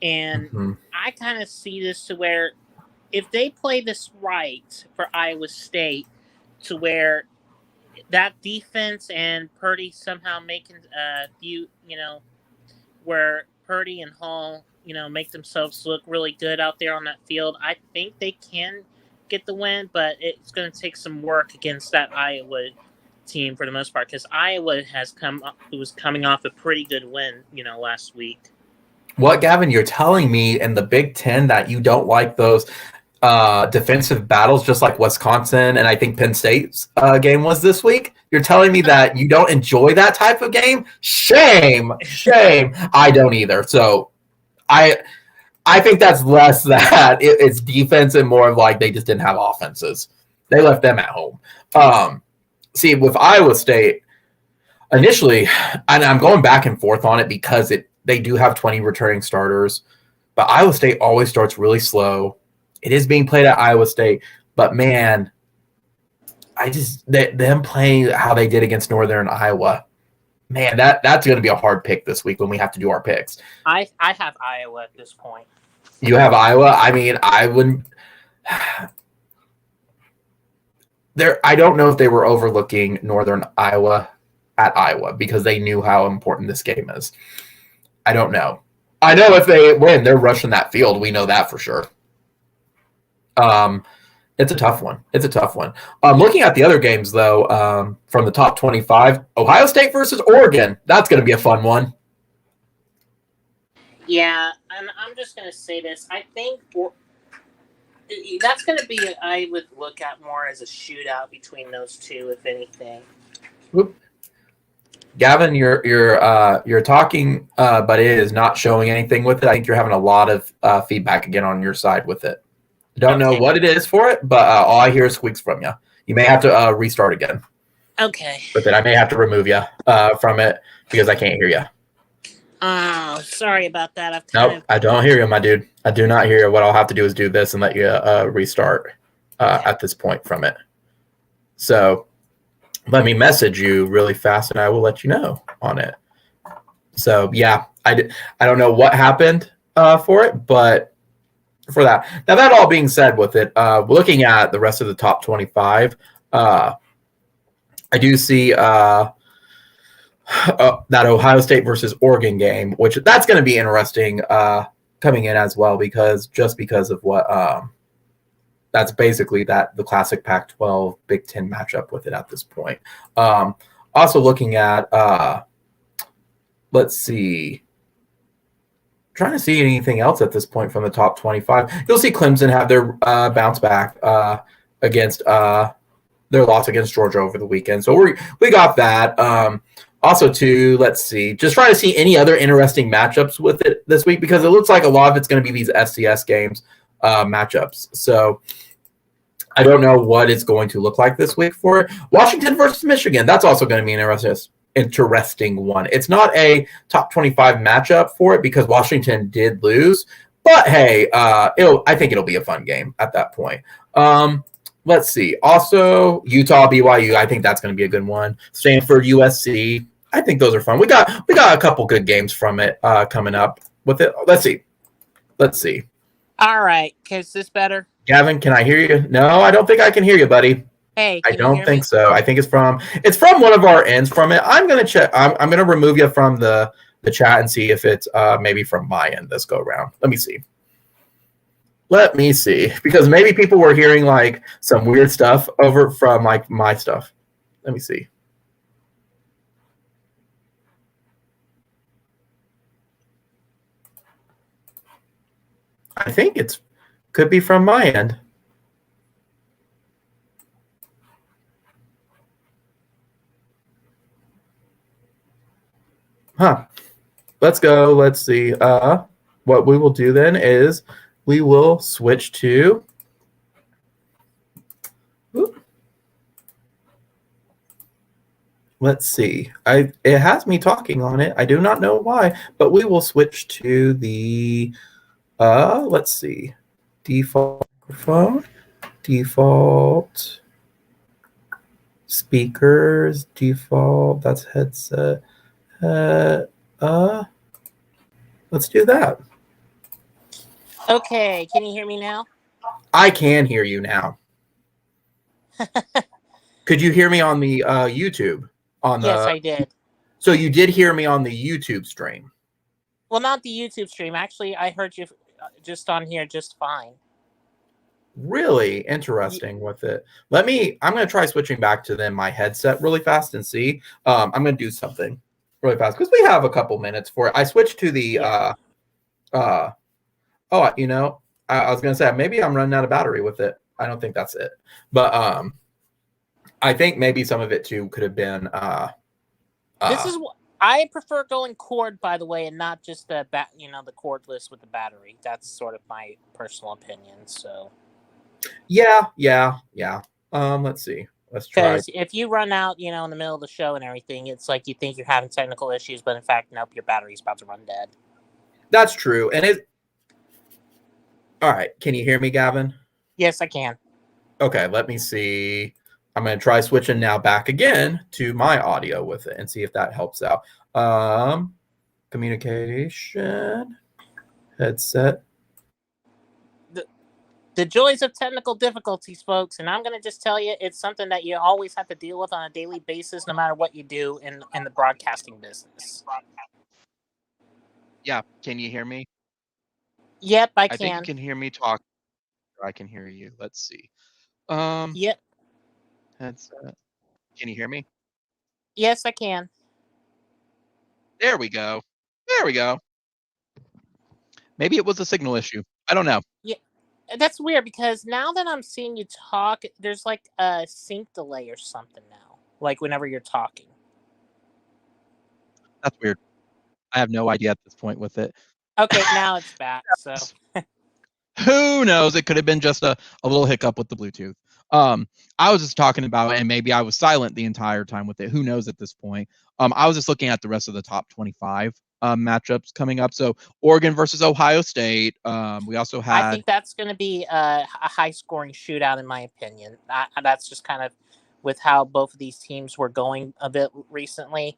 And I kind of see this to where if they play this right for Iowa State, to where that defense and Purdy somehow making a few, where Purdy and Hall, make themselves look really good out there on that field, I think they can get the win, but it's going to take some work against that Iowa team for the most part, because Iowa was coming off a pretty good win, last week. What, Gavin, you're telling me in the Big Ten that you don't like those defensive battles, just like Wisconsin and I think Penn State's game was this week? You're telling me that you don't enjoy that type of game? Shame. I don't either. So I think that's less that it's defense and more of like they just didn't have offenses. They left them at home. See, with Iowa State, initially, and I'm going back and forth on it because they do have 20 returning starters, but Iowa State always starts really slow. It is being played at Iowa State, but man, them playing how they did against Northern Iowa, man, that's going to be a hard pick this week when we have to do our picks. I have Iowa at this point. You have Iowa? I mean, I wouldn't. I don't know if they were overlooking Northern Iowa at Iowa because they knew how important this game is. I don't know. I know if they win, they're rushing that field. We know that for sure. It's a tough one. Looking at the other games, though, from the top 25, Ohio State versus Oregon. That's going to be a fun one. Yeah, and I'm just going to say this. I think that's going to be, I would look at more as a shootout between those two, if anything. Whoop. Gavin, you're talking, but it is not showing anything with it. I think you're having a lot of feedback again on your side with it. I don't know what it is for it, but all I hear is squeaks from you. You may have to restart again. Okay. But then I may have to remove you from it because I can't hear you. Oh, sorry about that. I don't hear you, my dude. I do not hear you. What I'll have to do is do this and let you restart at this point from it. So let me message you really fast, and I will let you know on it. So, yeah, I don't know what happened for it, but for that. Now, that all being said with it, looking at the rest of the top 25, I do see that Ohio State versus Oregon game, which that's going to be interesting coming in as well because of what that's basically the classic Pac-12 Big Ten matchup with it at this point. Also looking at, let's see, trying to see anything else at this point from the top 25. You'll see Clemson have their bounce back against their loss against Georgia over the weekend. So we got that. Also, too, let's see, just trying to see any other interesting matchups with it this week because it looks like a lot of it's going to be these FCS games matchups. So I don't know what it's going to look like this week for it. Washington versus Michigan. That's also going to be an interesting one. It's not a top 25 matchup for it because Washington did lose. But, hey, I think it'll be a fun game at that point. Let's see. Also, Utah, BYU. I think that's going to be a good one. Stanford, USC. I think those are fun. We got a couple good games from it coming up with it. Let's see. All right. Is this better? Gavin, can I hear you? No, I don't think I can hear you, buddy. Hey, I don't think so. I think it's from one of our ends from it. I'm gonna check. I'm gonna remove you from the chat and see if it's maybe from my end this go around. Let me see because maybe people were hearing like some weird stuff over from like my stuff. Let me see. I think could be from my end. Huh. let's go. Let's see. What we will do then is we will switch to. Let's see. It has me talking on it. I do not know why, but we will switch to the. Let's see. Default microphone. Default speakers. Default. That's headset. Let's do that. Okay, can you hear me now? I can hear you now. Could you hear me on the YouTube? Yes, I did. So you did hear me on the YouTube stream? Well, not the YouTube stream. Actually, I heard you just on here just fine. Really interesting with it. I'm going to try switching back to then my headset really fast and see. I'm going to do something really fast because we have a couple minutes for it. I switched to the, I was going to say, maybe I'm running out of battery with it. I don't think that's it. But I think maybe some of it too could have been. This is I prefer going cord, by the way, and not just the the cordless with the battery. That's sort of my personal opinion. So. Yeah. Let's see. Let's try. Because if you run out, in the middle of the show and everything, it's like you think you're having technical issues, but in fact, nope, your battery's about to run dead. That's true. And all right. Can you hear me, Gavin? Yes, I can. Okay, let me see. I'm going to try switching now back again to my audio with it and see if that helps out. Communication, headset. The joys of technical difficulties, folks, and I'm going to just tell you, it's something that you always have to deal with on a daily basis, no matter what you do in the broadcasting business. Yeah, can you hear me? Yep, I can. I think you can hear me talk. I can hear you. Let's see. Yep. Headset. Can you hear me? Yes, I can. There we go. Maybe it was a signal issue. I don't know. Yeah, that's weird because now that I'm seeing you talk, there's like a sync delay or something now. Like whenever you're talking. That's weird. I have no idea at this point with it. Okay, now it's back. So who knows? It could have been just a little hiccup with the Bluetooth. I was just talking about it, and maybe I was silent the entire time with it. Who knows at this point? I was just looking at the rest of the top 25 matchups coming up. So Oregon versus Ohio State. We also had. I think that's going to be a high-scoring shootout, in my opinion. That's just kind of with how both of these teams were going a bit recently.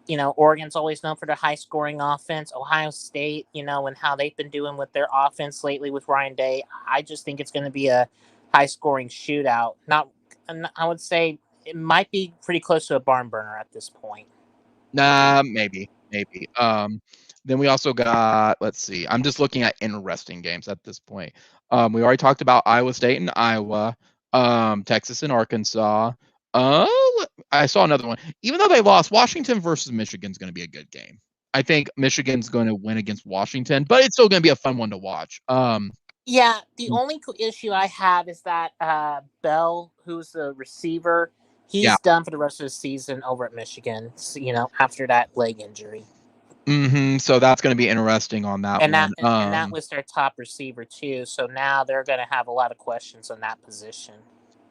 Oregon's always known for their high-scoring offense. Ohio State, and how they've been doing with their offense lately with Ryan Day. I just think it's going to be a high-scoring shootout. I would say it might be pretty close to a barn burner at this point. Nah, maybe. Then we also got, let's see, I'm just looking at interesting games at this point. We already talked about Iowa State and Iowa, Texas and Arkansas. I saw another one. Even though they lost, Washington versus Michigan's going to be a good game. I think Michigan's going to win against Washington, but it's still going to be a fun one to watch. Yeah, the only issue I have is that Bell, who's the receiver, he's done for the rest of the season over at Michigan, after that leg injury. So that's going to be interesting on that one. And that was their top receiver, too. So now they're going to have a lot of questions on that position.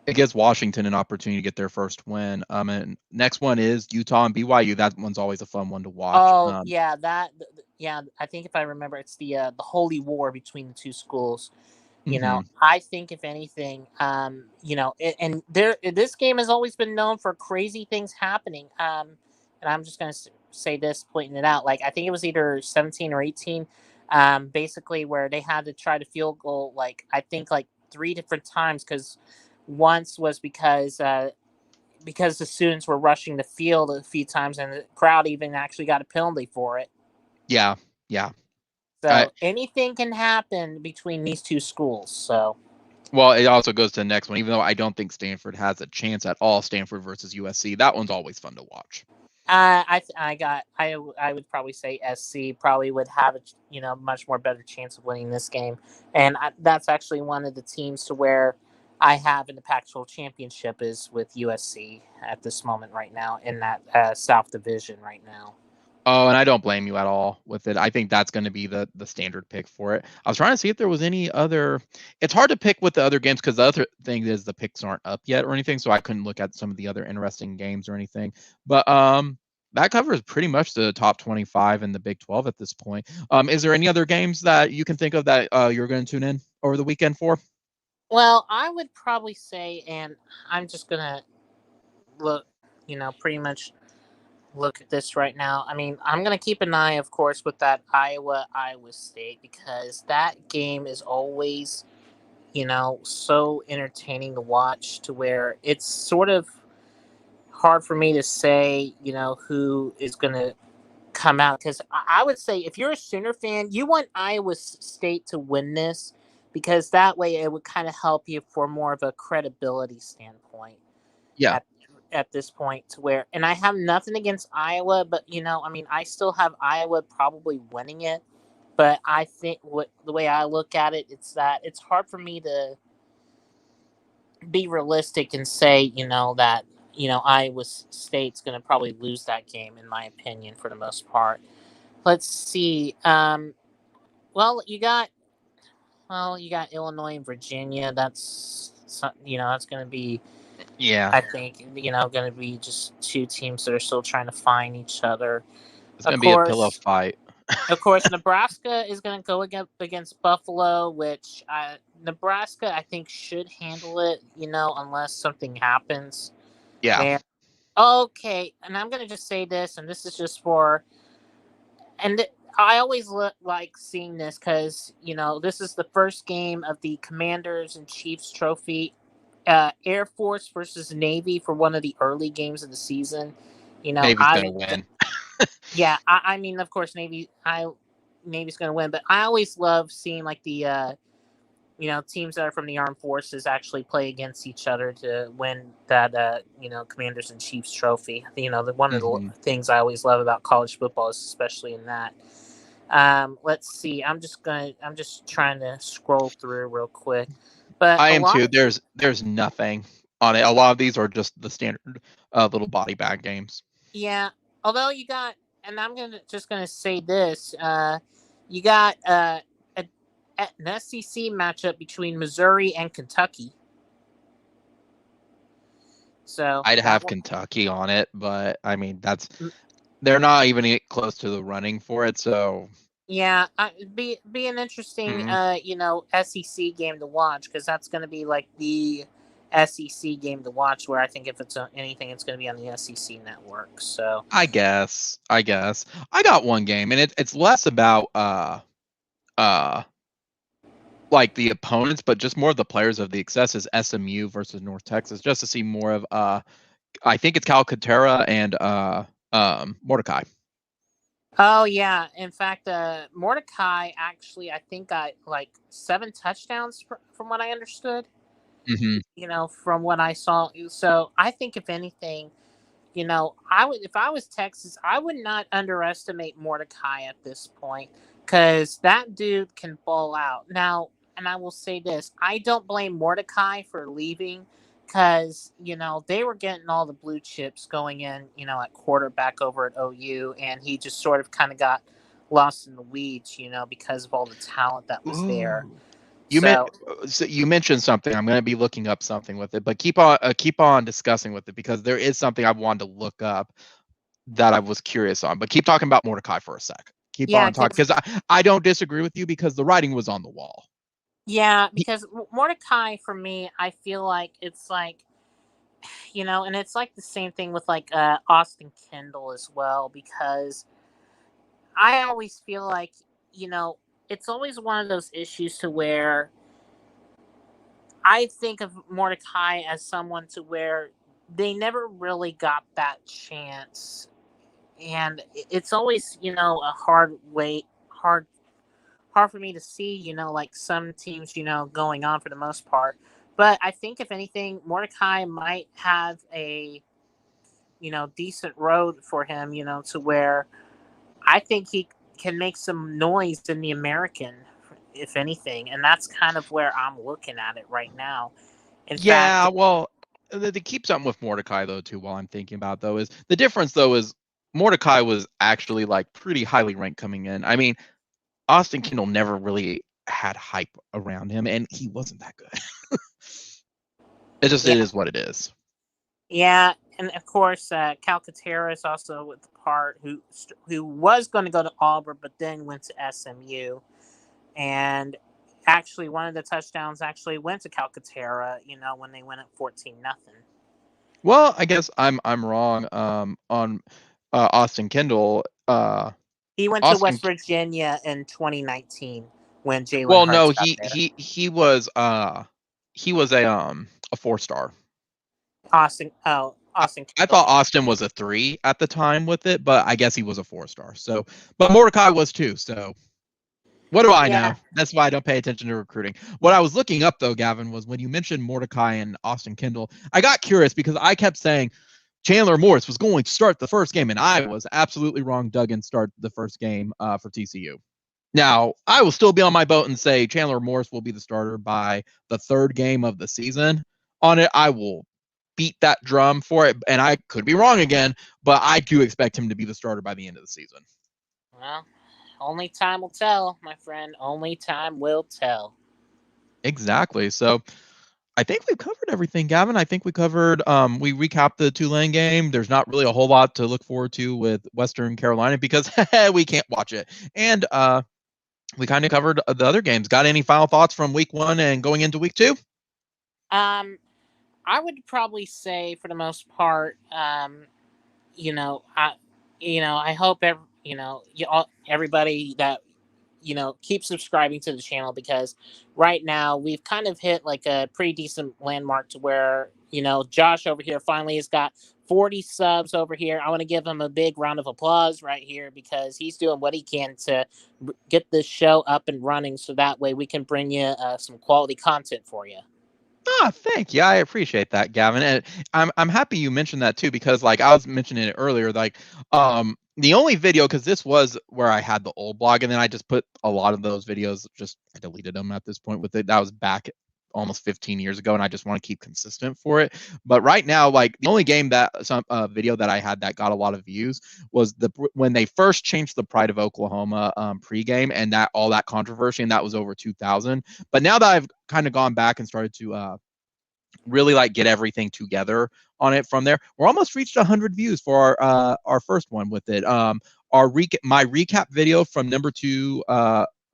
It gives Washington an opportunity to get their first win. And next one is Utah and BYU. That one's always a fun one to watch. Oh, I think if I remember, it's the holy war between the two schools. I think if anything, this game has always been known for crazy things happening. And I'm just going to say this, pointing it out. Like, I think it was either 17 or 18, basically where they had to try to field goal, I think 3 different times, because once was because the students were rushing the field a few times, and the crowd even actually got a penalty for it. Yeah. So anything can happen between these two schools. So. Well, it also goes to the next one. Even though I don't think Stanford has a chance at all, Stanford versus USC, that one's always fun to watch. I would probably say SC probably would have a much more better chance of winning this game, and that's actually one of the teams to where I have in the Pac-12 championship is with USC at this moment right now in that South Division right now. Oh, and I don't blame you at all with it. I think that's going to be the standard pick for it. I was trying to see if there was any other. It's hard to pick with the other games because the other thing is the picks aren't up yet or anything, so I couldn't look at some of the other interesting games or anything. But that covers pretty much the top 25 in the Big 12 at this point. Is there any other games that you can think of that you're going to tune in over the weekend for? Well, I would probably say, and I'm just gonna look, pretty much look at this right now. I mean, I'm gonna keep an eye, of course, with that Iowa State because that game is always, so entertaining to watch. To where it's sort of hard for me to say, who is gonna come out because I would say if you're a Sooner fan, you want Iowa State to win this because that way it would kind of help you for more of a credibility standpoint Yeah. at this point to where, and I have nothing against Iowa, but I mean, I still have Iowa probably winning it, but I think the way I look at it, it's that it's hard for me to be realistic and say, that Iowa State's going to probably lose that game in my opinion for the most part. Let's see. Well, you got Illinois and Virginia. That's going to be, Yeah. I think, going to be just two teams that are still trying to find each other. It's going to be a pillow fight. Of course, Nebraska is going to go against Buffalo, which Nebraska I think should handle it. Unless something happens. Yeah. And, okay, and I'm going to just say this, and this is just for, and I always like seeing this because this is the first game of the Commanders and Chiefs Trophy, Air Force versus Navy for one of the early games of the season. Navy's going to win. Yeah, I mean, of course, Navy's going to win, but I always love seeing like the teams that are from the armed forces actually play against each other to win that Commanders and Chiefs Trophy. One of the things I always love about college football is especially in that. Let's see. I'm just trying to scroll through real quick. But I am too. There's nothing on it. A lot of these are just the standard little body bag games. Yeah. Although you got, and I'm just gonna say this, you got an SEC matchup between Missouri and Kentucky. So I'd have Kentucky on it, but I mean they're not even close to the running for it. So yeah, it'd be an interesting SEC game to watch because that's going to be like the SEC game to watch. Where I think if it's anything, it's going to be on the SEC network. So I guess I got one game, and it's less about like the opponents, but just more of the players of the excesses. SMU versus North Texas, just to see more of I think it's Calcaterra and Mordecai. Oh yeah, in fact, Mordecai actually I think got like 7 touchdowns from what I understood. From what I saw. So I think if anything, I would, if I was Texas, I would not underestimate Mordecai at this point because that dude can ball out. Now, and I will say this, I don't blame Mordecai for leaving because, they were getting all the blue chips going in, at quarterback over at OU, and he just sort of kind of got lost in the weeds, because of all the talent that was there. You mentioned something. I'm going to be looking up something with it, but keep on discussing with it because there is something I wanted to look up that I was curious on. But keep talking about Mordecai for a sec. Keep on talking because I don't disagree with you because the writing was on the wall. Yeah, because Mordecai for me, I feel like it's like, and it's like the same thing with like Austin Kendall as well because I always feel like it's always one of those issues to where I think of Mordecai as someone to where they never really got that chance. And it's always, a hard for me to see, like some teams, going on for the most part. But I think if anything, Mordecai might have a, decent road for him, to where I think he can make some noise in the American, if anything, and that's kind of where I'm looking at it right now. In fact, well, to keep something with Mordecai though too, while I'm thinking about though, is the difference though is Mordecai was actually like pretty highly ranked coming in. I mean, Austin Kendall never really had hype around him, and he wasn't that good. It is what it is. Yeah, and of course, Calcaterra is also with the part who was going to go to Auburn, but then went to SMU, and actually one of the touchdowns actually went to Calcaterra. When they went at 14-0. Well, I guess I'm wrong on Austin Kendall. He went to Austin. West Virginia in 2019 when Jalen Well, Hurts no, got there. he was a 4-star. Austin I Kendall. thought Austin was a 3 at the time with it, but I guess he was a 4-star. So, but Mordecai was too. So, what do I know? That's why I don't pay attention to recruiting. What I was looking up though, Gavin, was when you mentioned Mordecai and Austin Kendall, I got curious because I kept saying Chandler Morris was going to start the first game, and I was absolutely wrong. Duggan start the first game for TCU. Now, I will still be on my boat and say Chandler Morris will be the starter by the third game of the season. On it, I will beat that drum for it, and I could be wrong again, but I do expect him to be the starter by the end of the season. Well, only time will tell, my friend. Only time will tell. Exactly. So I think we've covered everything, Gavin. I think we covered, we recapped the Tulane game. There's not really a whole lot to look forward to with Western Carolina because we can't watch it. And we kind of covered the other games. Got any final thoughts from week 1 and going into week 2? I would probably say for the most part, I hope everybody that keep subscribing to the channel, because right now we've kind of hit like a pretty decent landmark to where Josh over here finally has got 40 subs over here. I want to give him a big round of applause right here because he's doing what he can to get this show up and running, so that way we can bring you some quality content for you. Thank you. I appreciate that, Gavin. And I'm happy you mentioned that too, because like I was mentioning it earlier, like the only video, because this was where I had the old blog, and then I just put a lot of those videos, I deleted them at this point with it. That was back almost 15 years ago, and I just want to keep consistent for it. But right now, like the only game that some video that I had that got a lot of views was when they first changed the Pride of Oklahoma pregame, and that all that controversy, and that was over 2,000. But now that I've kind of gone back and started to really like get everything together on it from there, we're almost reached 100 views for our first one with it. My recap video from number 2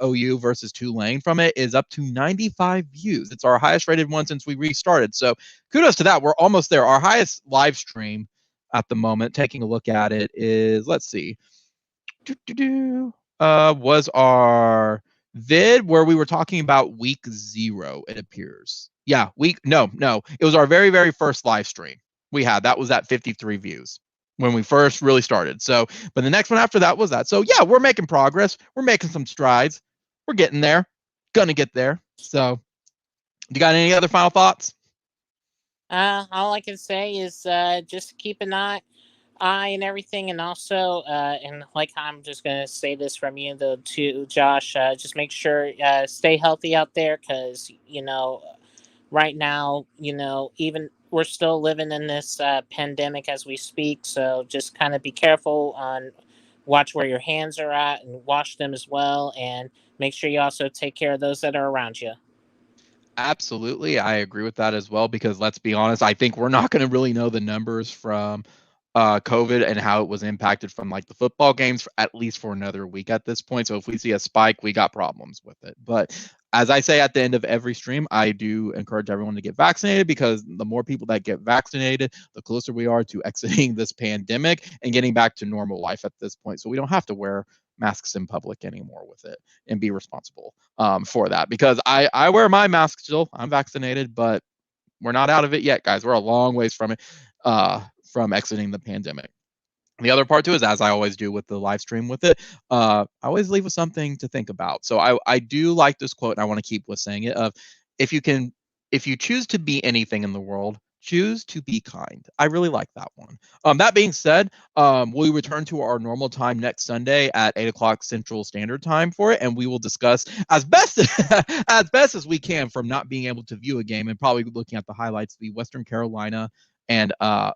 OU versus Tulane from it is up to 95 views. It's our highest rated one since we restarted. So kudos to that. We're almost there. Our highest live stream at the moment, taking a look at it, is, let's see, was our vid where we were talking about week 0, it appears. Yeah, no. It was our very, very first live stream we had. That was at 53 views when we first really started. So, but the next one after that was that. So yeah, we're making progress. We're making some strides. We're getting there. Gonna get there. So, you got any other final thoughts? All I can say is just keep an eye and everything, and also and like I'm just gonna say this from you though to Josh, just make sure stay healthy out there, because right now even we're still living in this pandemic as we speak, so just kind of be careful on watch where your hands are at and wash them as well, and make sure you also take care of those that are around you. Absolutely. I agree with that as well, because let's be honest, I think we're not going to really know the numbers from COVID and how it was impacted from like the football games at least for another week at this point. So if we see a spike, we got problems with it. But as I say at the end of every stream, I do encourage everyone to get vaccinated, because the more people that get vaccinated, the closer we are to exiting this pandemic and getting back to normal life at this point. So we don't have to wear masks in public anymore with it, and be responsible for that, because I wear my mask still. I'm vaccinated, but we're not out of it yet, guys. We're a long ways from it, from exiting the pandemic. The other part too is, as I always do with the live stream with it, I always leave with something to think about. So I do like this quote, and I want to keep with saying it, of if you choose to be anything in the world, choose to be kind. I really like that one. That being said, we return to our normal time next Sunday at 8 o'clock Central Standard Time for it, and we will discuss as best as we can, from not being able to view a game and probably looking at the highlights, the Western Carolina and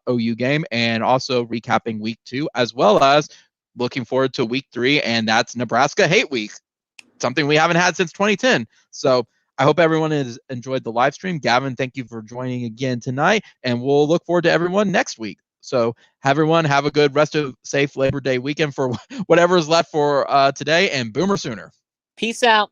OU game, and also recapping week 2, as well as looking forward to week 3, and that's Nebraska Hate Week, something we haven't had since 2010. So I hope everyone has enjoyed the live stream. Gavin, thank you for joining again tonight, and we'll look forward to everyone next week. So everyone have a good rest of safe Labor Day weekend for whatever is left for today, and Boomer Sooner. Peace out.